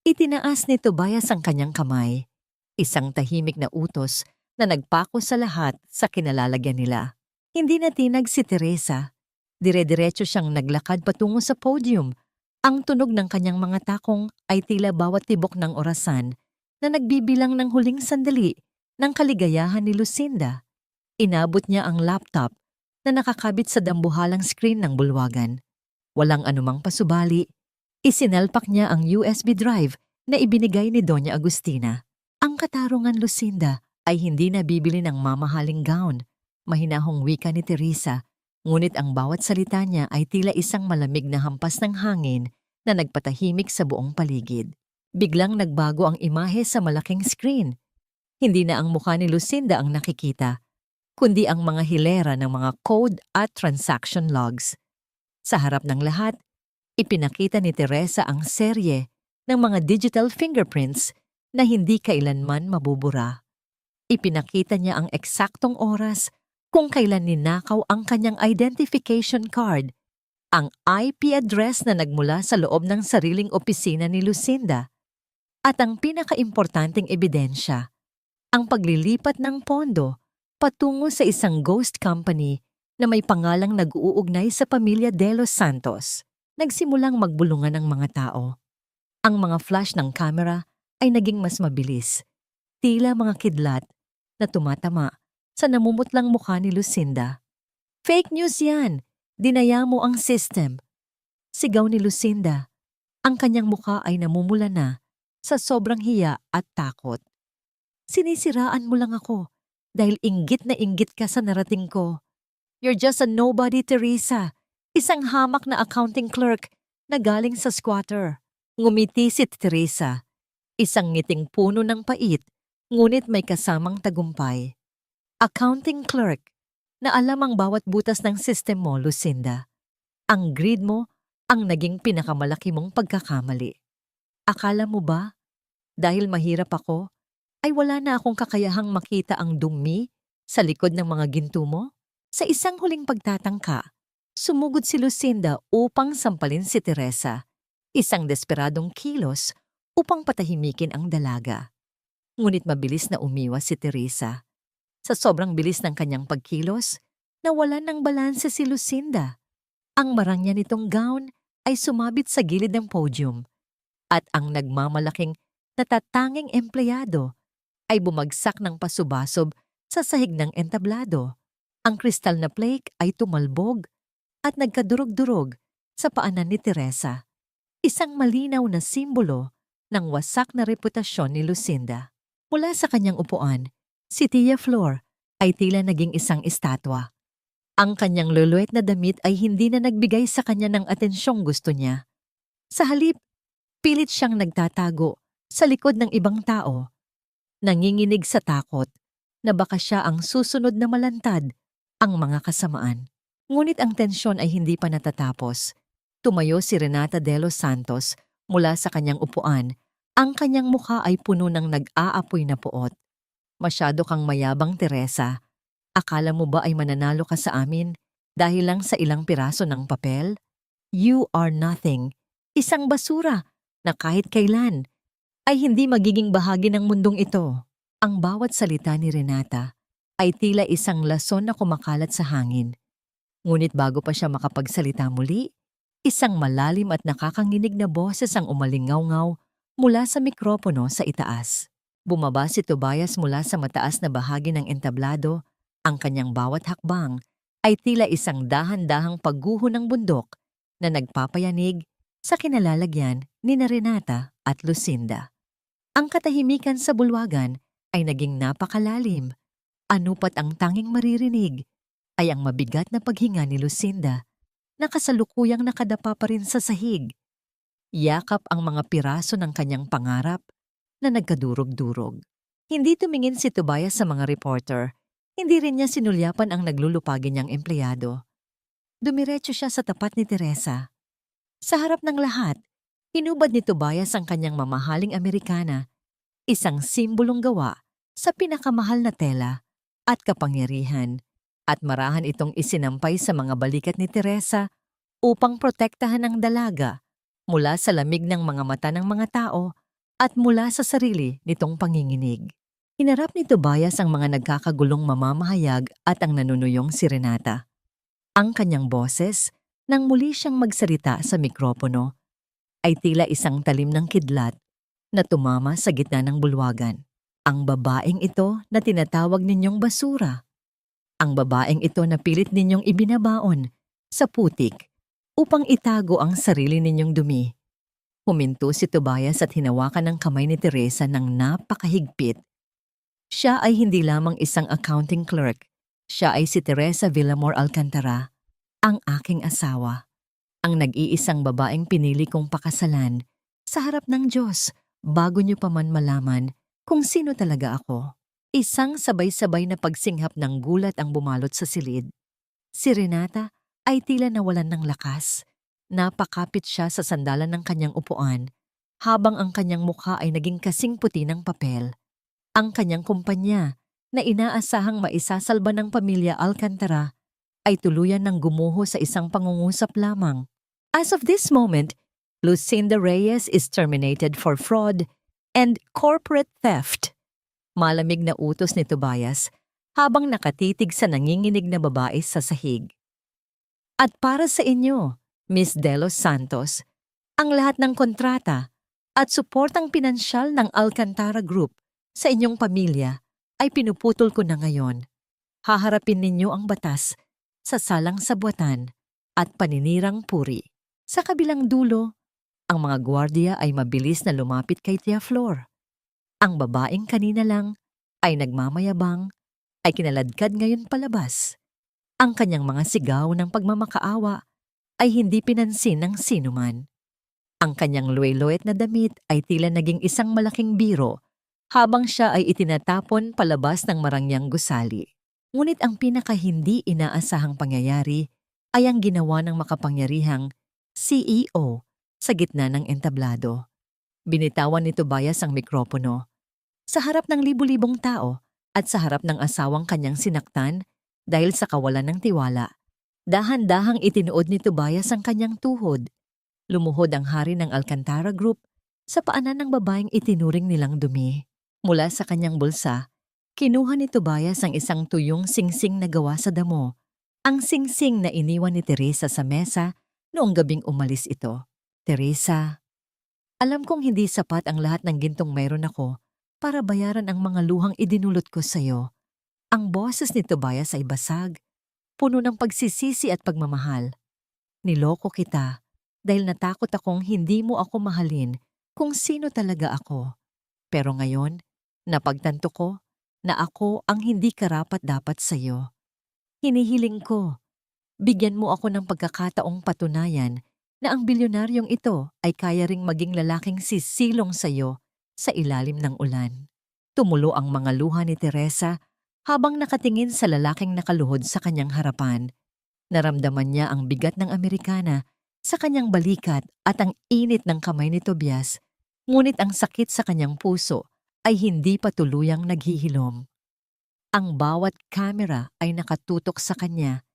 itinaas ni Tobias ang kanyang kamay, isang tahimik na utos na nagpako sa lahat sa kinalalagyan nila. Hindi natinag si Teresa. Dire-diretso siyang naglakad patungo sa podium. Ang tunog ng kanyang mga takong ay tila bawat tibok ng orasan na nagbibilang ng huling sandali ng kaligayahan ni Lucinda. Inabot niya ang laptop na nakakabit sa dambuhalang screen ng bulwagan. Walang anumang pasubali. Isinalpak niya ang USB drive na ibinigay ni Doña Agustina. Ang katarungan Lucinda ay hindi nabibili ng mamahaling gown. Mahinahong wika ni Teresa, ngunit ang bawat salita niya ay tila isang malamig na hampas ng hangin na nagpatahimik sa buong paligid. Biglang nagbago ang imahe sa malaking screen. Hindi na ang mukha ni Lucinda ang nakikita, kundi ang mga hilera ng mga code at transaction logs. Sa harap ng lahat, ipinakita ni Teresa ang serye ng mga digital fingerprints na hindi kailanman mabubura. Ipinakita niya ang eksaktong oras kung kailan ninakaw ang kanyang identification card, ang IP address na nagmula sa loob ng sariling opisina ni Lucinda, at ang pinakaimportanteng ebidensya, ang paglilipat ng pondo patungo sa isang ghost company na may pangalang nag-uugnay sa pamilya De Los Santos. Nagsimulang magbulungan ang mga tao. Ang mga flash ng camera ay naging mas mabilis, tila mga kidlat na tumatama sa namumutlang mukha ni Lucinda. "Fake news yan! Dinaya mo ang system!" Sigaw ni Lucinda. Ang kanyang mukha ay namumula na sa sobrang hiya at takot. "Sinisiraan mo lang ako dahil inggit na inggit ka sa narating ko. You're just a nobody, Teresa. Isang hamak na accounting clerk na galing sa squatter." Ngumiti si Teresa. Isang ngiting puno ng pait, ngunit may kasamang tagumpay. accounting clerk na alam ang bawat butas ng system mo, Lucinda. Ang greed mo ang naging pinakamalaki mong pagkakamali. Akala mo ba, dahil mahirap ako, ay wala na akong kakayahang makita ang dumi sa likod ng mga ginto mo? Sa isang huling pagtatangka, sumugod si Lucinda upang sampalin si Teresa, isang desperadong kilos upang patahimikin ang dalaga. Ngunit mabilis na umiwas si Teresa. Sa sobrang bilis ng kanyang pagkilos, nawalan ng balanse si Lucinda. Ang marangya nitong gown ay sumabit sa gilid ng podium at ang nagmamalaking natatanging empleyado ay bumagsak ng pasubasob sa sahig ng entablado. Ang kristal na plate ay tumalbog at nagkadurog-durog sa paanan ni Teresa. Isang malinaw na simbolo ng wasak na reputasyon ni Lucinda. Mula sa kanyang upuan, si Tia Flor ay tila naging isang estatwa. Ang kanyang luluwet na damit ay hindi na nagbigay sa kanya ng atensyong gusto niya. Sa halip, pilit siyang nagtatago sa likod ng ibang tao. Nanginginig sa takot na baka siya ang susunod na malantad ang mga kasamaan. Ngunit ang tensyon ay hindi pa natatapos. Tumayo si Renata de los Santos mula sa kanyang upuan. Ang kanyang mukha ay puno ng nag-aapoy na puot. Masyado kang mayabang, Teresa. Akala mo ba ay mananalo ka sa amin dahil lang sa ilang piraso ng papel? You are nothing. Isang basura na kahit kailan ay hindi magiging bahagi ng mundong ito. Ang bawat salita ni Renata ay tila isang lason na kumakalat sa hangin. Ngunit bago pa siya makapagsalita muli, isang malalim at nakakanginig na boses ang umalingaw-ngaw mula sa mikropono sa itaas. Bumaba si Tobias mula sa mataas na bahagi ng entablado. Ang kanyang bawat hakbang ay tila isang dahan-dahang pagguho ng bundok na nagpapayanig sa kinalalagyan ni Renata at Lucinda. Ang katahimikan sa bulwagan ay naging napakalalim. Ano pat ang tanging maririnig ay ang mabigat na paghinga ni Lucinda na kasalukuyang nakadapa pa rin sa sahig. Yakap ang mga piraso ng kanyang pangarap na nagkadurog-durog. Hindi tumingin si Tobias sa mga reporter. Hindi rin niya sinulyapan ang naglulupagin niyang empleyado. Dumiretso siya sa tapat ni Teresa. Sa harap ng lahat, hinubad ni Tobias ang kanyang mamahaling Amerikana, isang simbolong gawa sa pinakamahal na tela at kapangyarihan, at marahan itong isinampay sa mga balikat ni Teresa upang protektahan ang dalaga mula sa lamig ng mga mata ng mga tao at mula sa sarili nitong panginginig. Hinarap ni Tobias ang mga nagkakagulong mamamahayag at ang nanunuyong si Renata. Ang kanyang boses, nang muli siyang magsalita sa mikropono, ay tila isang talim ng kidlat na tumama sa gitna ng bulwagan. Ang babaeng ito na tinatawag ninyong basura. Ang babaeng ito na pilit ninyong ibinabaon sa putik upang itago ang sarili ninyong dumi. Huminto si Tobias at hinawakan ang kamay ni Teresa ng napakahigpit. Siya ay hindi lamang isang accounting clerk. Siya ay si Teresa Villamor Alcantara, ang aking asawa. Ang nag-iisang babaeng pinili kong pakasalan sa harap ng Diyos bago niyo pa man malaman kung sino talaga ako. Isang sabay-sabay na pagsinghap ng gulat ang bumalot sa silid. Si Renata ay tila nawalan ng lakas. Napakapit siya sa sandalan ng kanyang upuan habang ang kanyang mukha ay naging kasing puti ng papel. Ang kanyang kumpanya na inaasahang maisasalba ng pamilya Alcantara ay tuluyan ng gumuho sa isang pangungusap lamang. As of this moment, Lucinda Reyes is terminated for fraud and corporate theft. Malamig na utos ni Tobias habang nakatitig sa nanginginig na babae sa sahig. At para sa inyo, Miss De Los Santos, ang lahat ng kontrata at suportang pinansyal ng Alcantara Group sa inyong pamilya ay pinuputol ko na ngayon. Haharapin ninyo ang batas sa salang sabuatan at paninirang puri. Sa kabilang dulo, ang mga gwardiya ay mabilis na lumapit kay Tia Flor. Ang babaeng kanina lang ay nagmamayabang ay kinaladkad ngayon palabas. Ang kanyang mga sigaw ng pagmamakaawa ay hindi pinansin ng sinuman. Ang kanyang luway-luwet na damit ay tila naging isang malaking biro habang siya ay itinatapon palabas ng marangyang gusali. Ngunit ang pinaka-hindi inaasahang pangyayari ay ang ginawa ng makapangyarihang CEO sa gitna ng entablado. Binitawan ni Tobias ang mikropono sa harap ng libu-libong tao at sa harap ng asawang kanyang sinaktan dahil sa kawalan ng tiwala. Dahan-dahang itinuod ni Tobias ang kanyang tuhod. Lumuhod ang hari ng Alcantara Group sa paanan ng babaeng itinuring nilang dumi. Mula sa kanyang bulsa, kinuha ni Tobias ang isang tuyong singsing na gawa sa damo. Ang singsing na iniwan ni Teresa sa mesa noong gabing umalis ito. Teresa, alam kong hindi sapat ang lahat ng gintong mayroon ako para bayaran ang mga luhang idinulot ko sa iyo. Ang boses ni Tobias ay basag, puno ng pagsisisi at pagmamahal. Niloko kita dahil natakot akong hindi mo ako mahalin kung sino talaga ako. Pero ngayon, napagtanto ko na ako ang hindi karapat-dapat sa iyo. Hinihiling ko, bigyan mo ako ng pagkakataong patunayan na ang bilyonaryong ito ay kaya ring maging lalaking sisilong sa iyo sa ilalim ng ulan. Tumulo ang mga luha ni Teresa habang nakatingin sa lalaking nakaluhod sa kanyang harapan. Naramdaman niya ang bigat ng Amerikana sa kanyang balikat at ang init ng kamay ni Tobias, ngunit ang sakit sa kanyang puso ay hindi pa tuluyang naghihilom. Ang bawat kamera ay nakatutok sa kanya,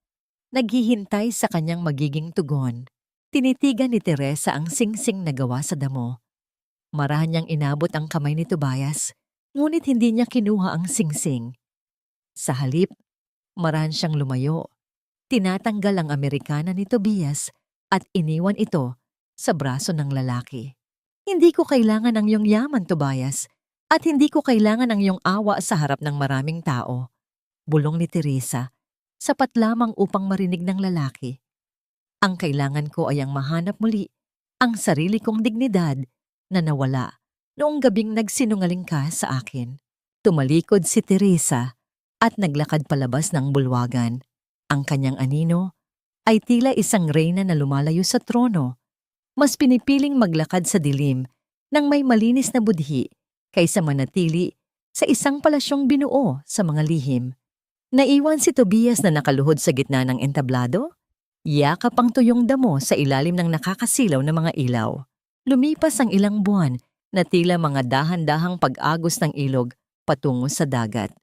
naghihintay sa kanyang magiging tugon. Tinitigan ni Teresa ang singsing na gawa sa damo. Marahan niyang inabot ang kamay ni Tobias, ngunit hindi niya kinuha ang singsing. Sa halip, marahan siyang lumayo. Tinatanggal ang Amerikana ni Tobias at iniwan ito sa braso ng lalaki. Hindi ko kailangan ng iyong yaman, Tobias, at hindi ko kailangan ng iyong awa sa harap ng maraming tao. Bulong ni Teresa, sapat lamang upang marinig ng lalaki. Ang kailangan ko ay ang mahanap muli ang sarili kong dignidad na nawala noong gabing nagsinungaling ka sa akin. Tumalikod si Teresa at naglakad palabas ng bulwagan. Ang kanyang anino ay tila isang reyna na lumalayo sa trono. Mas pinipiling maglakad sa dilim ng may malinis na budhi kaysa manatili sa isang palasyong binuo sa mga lihim. Naiwan si Tobias na nakaluhod sa gitna ng entablado. Yakap ang tuyong damo sa ilalim ng nakakasilaw na mga ilaw. Lumipas ang ilang buwan na tila mga dahan-dahang pag-agos ng ilog patungo sa dagat.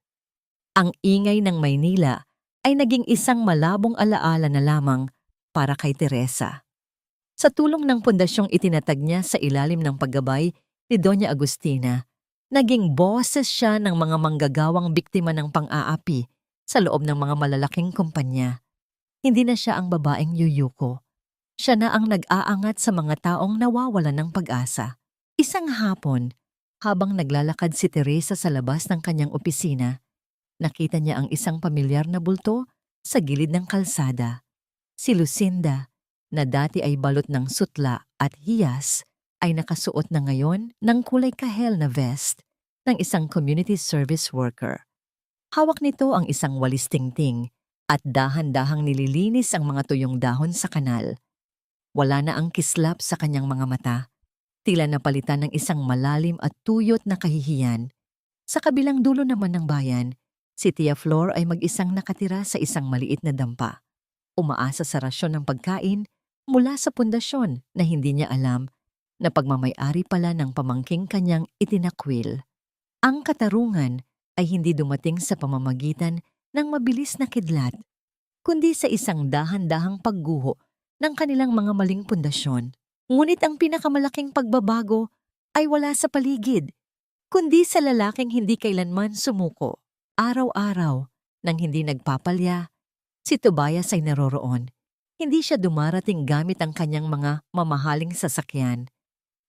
Ang ingay ng Maynila ay naging isang malabong alaala na lamang para kay Teresa. Sa tulong ng pundasyong itinatag niya sa ilalim ng paggabay ni Doña Agustina, naging boses siya ng mga manggagawang biktima ng pang-aapi sa loob ng mga malalaking kumpanya. Hindi na siya ang babaeng yuyuko. Siya na ang nag-aangat sa mga taong nawawalan ng pag-asa. Isang hapon, habang naglalakad si Teresa sa labas ng kanyang opisina, nakita niya ang isang pamilyar na bulto sa gilid ng kalsada. Si Lucinda, na dati ay balot ng sutla at hiyas, ay nakasuot na ngayon ng kulay kahel na vest ng isang community service worker. Hawak nito ang isang walis tingting at dahan-dahang nililinis ang mga tuyong dahon sa kanal. Wala na ang kislap sa kanyang mga mata. Tila napalitan ng isang malalim at tuyot na kahihiyan. Sa kabilang dulo naman ng bayan, si Tia Flor ay mag-isang nakatira sa isang maliit na dampa. Umaasa sa rasyon ng pagkain mula sa pundasyon na hindi niya alam na pagmamay-ari pala ng pamangking kanyang itinakwil. Ang katarungan ay hindi dumating sa pamamagitan ng mabilis na kidlat, kundi sa isang dahan-dahang pagguho ng kanilang mga maling pundasyon. Ngunit ang pinakamalaking pagbabago ay wala sa paligid, kundi sa lalaking hindi kailanman sumuko. Araw-araw, nang hindi nagpapalya, si Tobias ay naroroon. Hindi siya dumarating gamit ang kanyang mga mamahaling sasakyan.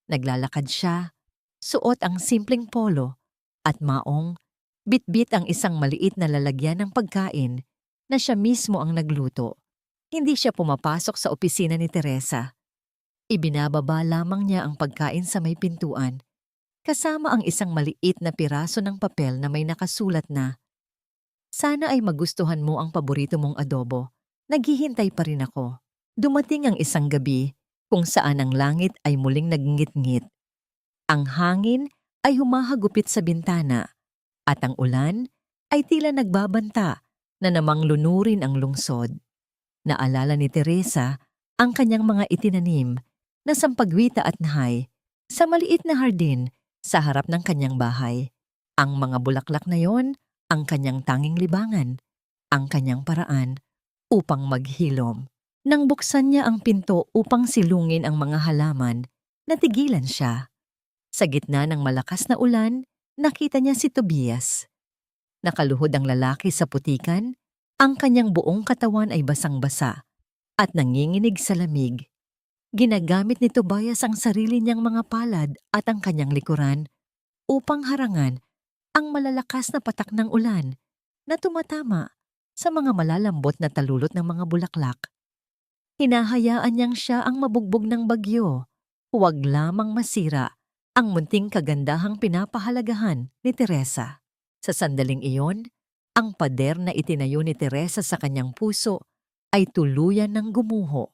Naglalakad siya, suot ang simpleng polo, at maong bitbit ang isang maliit na lalagyan ng pagkain na siya mismo ang nagluto. Hindi siya pumapasok sa opisina ni Teresa. Ibinababa lamang niya ang pagkain sa may pintuan, kasama ang isang maliit na piraso ng papel na may nakasulat na, "Sana ay magustuhan mo ang paborito mong adobo. Naghihintay pa rin ako." Dumating ang isang gabi kung saan ang langit ay muling nagngit-ngit. Ang hangin ay humahagupit sa bintana at ang ulan ay tila nagbabanta na namang lunurin ang lungsod. Naalala ni Teresa ang kanyang mga itinanim na sampagwita at nahay sa maliit na hardin sa harap ng kanyang bahay. Ang mga bulaklak na yon ang kanyang tanging libangan, ang kanyang paraan upang maghilom. Nang buksan niya ang pinto upang silungin ang mga halaman, natigilan siya. Sa gitna ng malakas na ulan, nakita niya si Tobias. Nakaluhod ang lalaki sa putikan, ang kanyang buong katawan ay basang-basa at nanginginig sa lamig. Ginagamit ni Tobias ang sarili niyang mga palad at ang kanyang likuran upang harangan ang malalakas na patak ng ulan na tumatama sa mga malalambot na talulot ng mga bulaklak. Hinahayaan niyang siya ang mabugbog ng bagyo, huwag lamang masira ang munting kagandahang pinapahalagahan ni Teresa. Sa sandaling iyon, ang pader na itinayo ni Teresa sa kanyang puso ay tuluyan ng gumuho.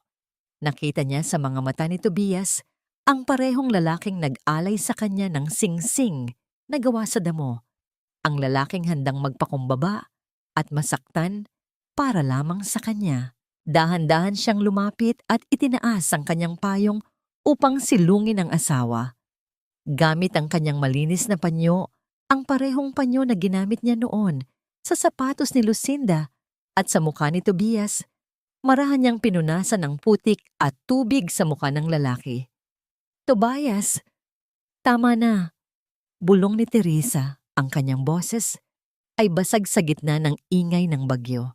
Nakita niya sa mga mata ni Tobias ang parehong lalaking nag-alay sa kanya ng singsing na gawa sa damo. Ang lalaking handang magpakumbaba at masaktan para lamang sa kanya. Dahan-dahan siyang lumapit at itinaas ang kanyang payong upang silungin ang asawa. Gamit ang kanyang malinis na panyo, ang parehong panyo na ginamit niya noon sa sapatos ni Lucinda at sa mukha ni Tobias, marahan niyang pinunasan ng putik at tubig sa mukha ng lalaki. "Tobias, tama na," bulong ni Teresa. Ang kanyang boses ay basag sa gitna ng ingay ng bagyo.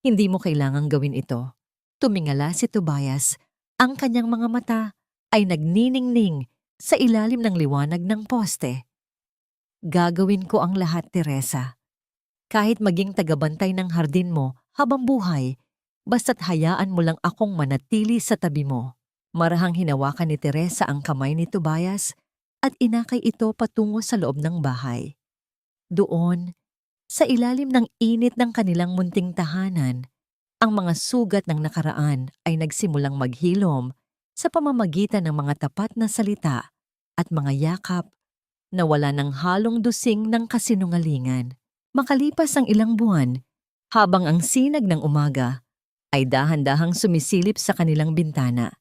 "Hindi mo kailangang gawin ito." Tumingala si Tobias. Ang kanyang mga mata ay nagniningning sa ilalim ng liwanag ng poste. "Gagawin ko ang lahat, Teresa. Kahit maging tagabantay ng hardin mo habang buhay, basta't hayaan mo lang akong manatili sa tabi mo." Marahang hinawakan ni Teresa ang kamay ni Tobias at inakay ito patungo sa loob ng bahay. Doon, sa ilalim ng init ng kanilang munting tahanan, ang mga sugat ng nakaraan ay nagsimulang maghilom sa pamamagitan ng mga tapat na salita at mga yakap na wala ng halong dusing ng kasinungalingan. Makalipas ang ilang buwan, habang ang sinag ng umaga ay dahan-dahang sumisilip sa kanilang bintana,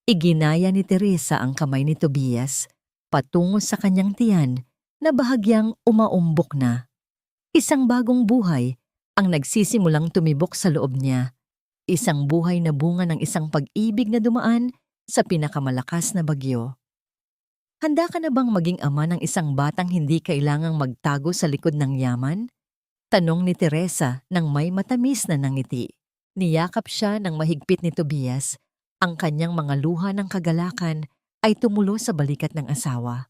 iginaya ni Teresa ang kamay ni Tobias patungo sa kanyang tiyan na bahagyang umaumbok na. Isang bagong buhay ang nagsisimulang tumibok sa loob niya. Isang buhay na bunga ng isang pag-ibig na dumaan sa pinakamalakas na bagyo. Handa ka na bang maging ama ng isang batang hindi kailangang magtago sa likod ng yaman? Tanong ni Teresa nang may matamis na ngiti. Niyakap siya ng mahigpit ni Tobias. Ang kanyang mga luha ng kagalakan ay tumulo sa balikat ng asawa.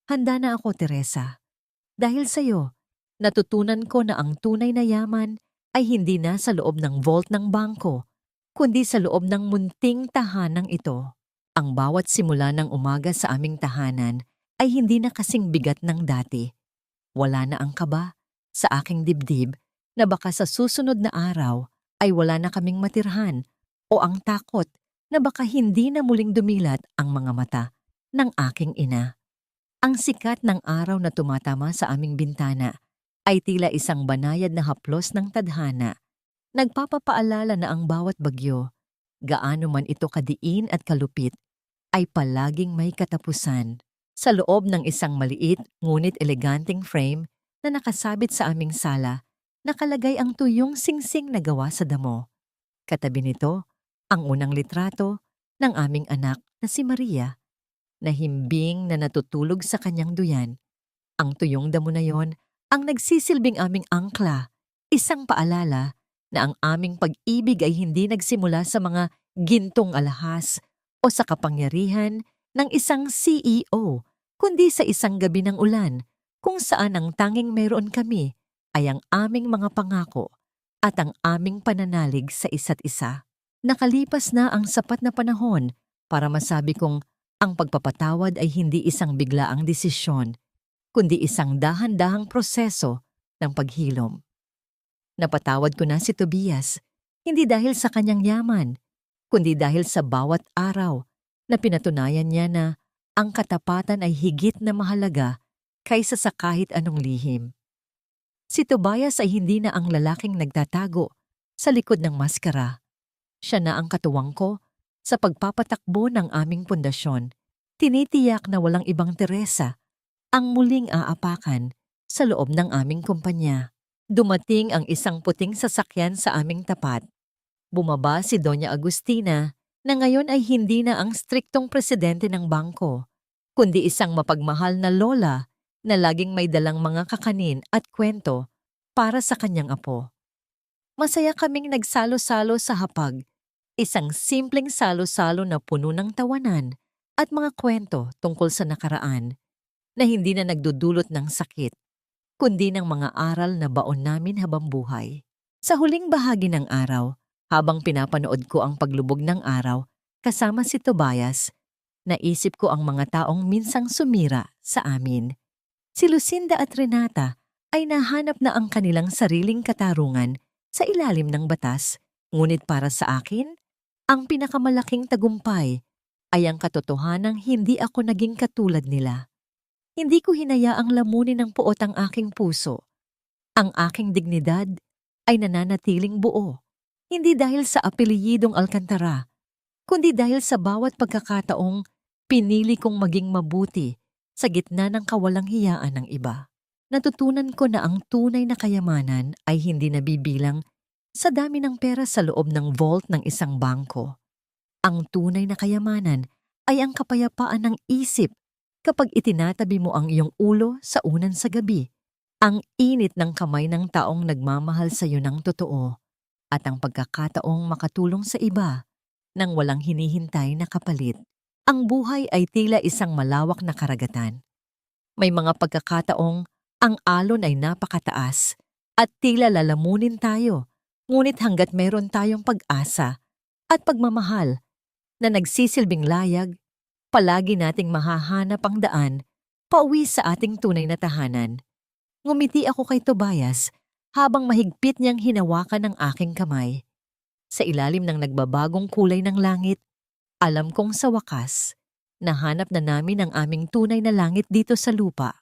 "Handa na ako, Teresa. Dahil sa'yo, natutunan ko na ang tunay na yaman ay hindi na sa loob ng vault ng bangko, kundi sa loob ng munting tahanang ito. Ang bawat simula ng umaga sa aming tahanan ay hindi na kasing bigat ng dati. Wala na ang kaba sa aking dibdib na baka sa susunod na araw ay wala na kaming matirhan o ang takot na baka hindi na muling dumilat ang mga mata ng aking ina. Ang sikat ng araw na tumatama sa aming bintana ay tila isang banayad na haplos ng tadhana. Nagpapaalala na ang bawat bagyo, gaano man ito kadiin at kalupit, ay palaging may katapusan." Sa loob ng isang maliit ngunit eleganteng frame na nakasabit sa aming sala, nakalagay ang tuyong singsing na gawa sa damo. Katabi nito, ang unang litrato ng aming anak na si Maria, na himbing na natutulog sa kanyang duyan. Ang tuyong damo na yon ang nagsisilbing aming angkla, isang paalala na ang aming pag-ibig ay hindi nagsimula sa mga gintong alahas o sa kapangyarihan ng isang CEO, kundi sa isang gabi ng ulan kung saan ang tanging meron kami ay ang aming mga pangako at ang aming pananalig sa isa't isa. Nakalipas na ang sapat na panahon para masabi kong ang pagpapatawad ay hindi isang biglaang desisyon, kundi isang dahan-dahang proseso ng paghilom. Napatawad ko na si Tobias, hindi dahil sa kanyang yaman, kundi dahil sa bawat araw na pinatunayan niya na ang katapatan ay higit na mahalaga kaysa sa kahit anong lihim. Si Tobias ay hindi na ang lalaking nagtatago sa likod ng maskara. Siya na ang katuwang ko sa pagpapatakbo ng aming pundasyon. Tinitiyak na walang ibang Teresa ang muling aapakan sa loob ng aming kumpanya. Dumating ang isang puting sasakyan sa aming tapat. Bumaba si Doña Agustina na ngayon ay hindi na ang striktong presidente ng bangko, kundi isang mapagmahal na lola na laging may dalang mga kakanin at kwento para sa kanyang apo. Masaya kaming nagsalo-salo sa hapag, isang simpleng salo-salo na puno ng tawanan at mga kwento tungkol sa nakaraan na hindi na nagdudulot ng sakit, kundi ng mga aral na baon namin habang buhay. Sa huling bahagi ng araw, habang pinapanood ko ang paglubog ng araw kasama si Tobias, naisip ko ang mga taong minsang sumira sa amin. Si Lucinda at Renata ay nahanap na ang kanilang sariling katarungan sa ilalim ng batas, ngunit para sa akin, ang pinakamalaking tagumpay ay ang katotohanang hindi ako naging katulad nila. Hindi ko hinayaang lamunin ng puot ang aking puso. Ang aking dignidad ay nananatiling buo, hindi dahil sa apelyidong Alcantara, kundi dahil sa bawat pagkakataong pinili kong maging mabuti sa gitna ng kawalang hiyaan ng iba. Natutunan ko na ang tunay na kayamanan ay hindi nabibilang sa dami ng pera sa loob ng vault ng isang bangko. Ang tunay na kayamanan ay ang kapayapaan ng isip kapag itinatabi mo ang iyong ulo sa unan sa gabi, ang init ng kamay ng taong nagmamahal sa iyo ng totoo, at ang pagkakataong makatulong sa iba nang walang hinihintay na kapalit. Ang buhay ay tila isang malawak na karagatan. May mga pagkakataong ang alon ay napakataas at tila lalamunin tayo, ngunit hanggat meron tayong pag-asa at pagmamahal na nagsisilbing layag, palagi nating mahahanap ang daan pauwi sa ating tunay na tahanan. Ngumiti ako kay Tobias habang mahigpit niyang hinawakan ang aking kamay. Sa ilalim ng nagbabagong kulay ng langit, alam kong sa wakas, nahanap na namin ang aming tunay na langit dito sa lupa.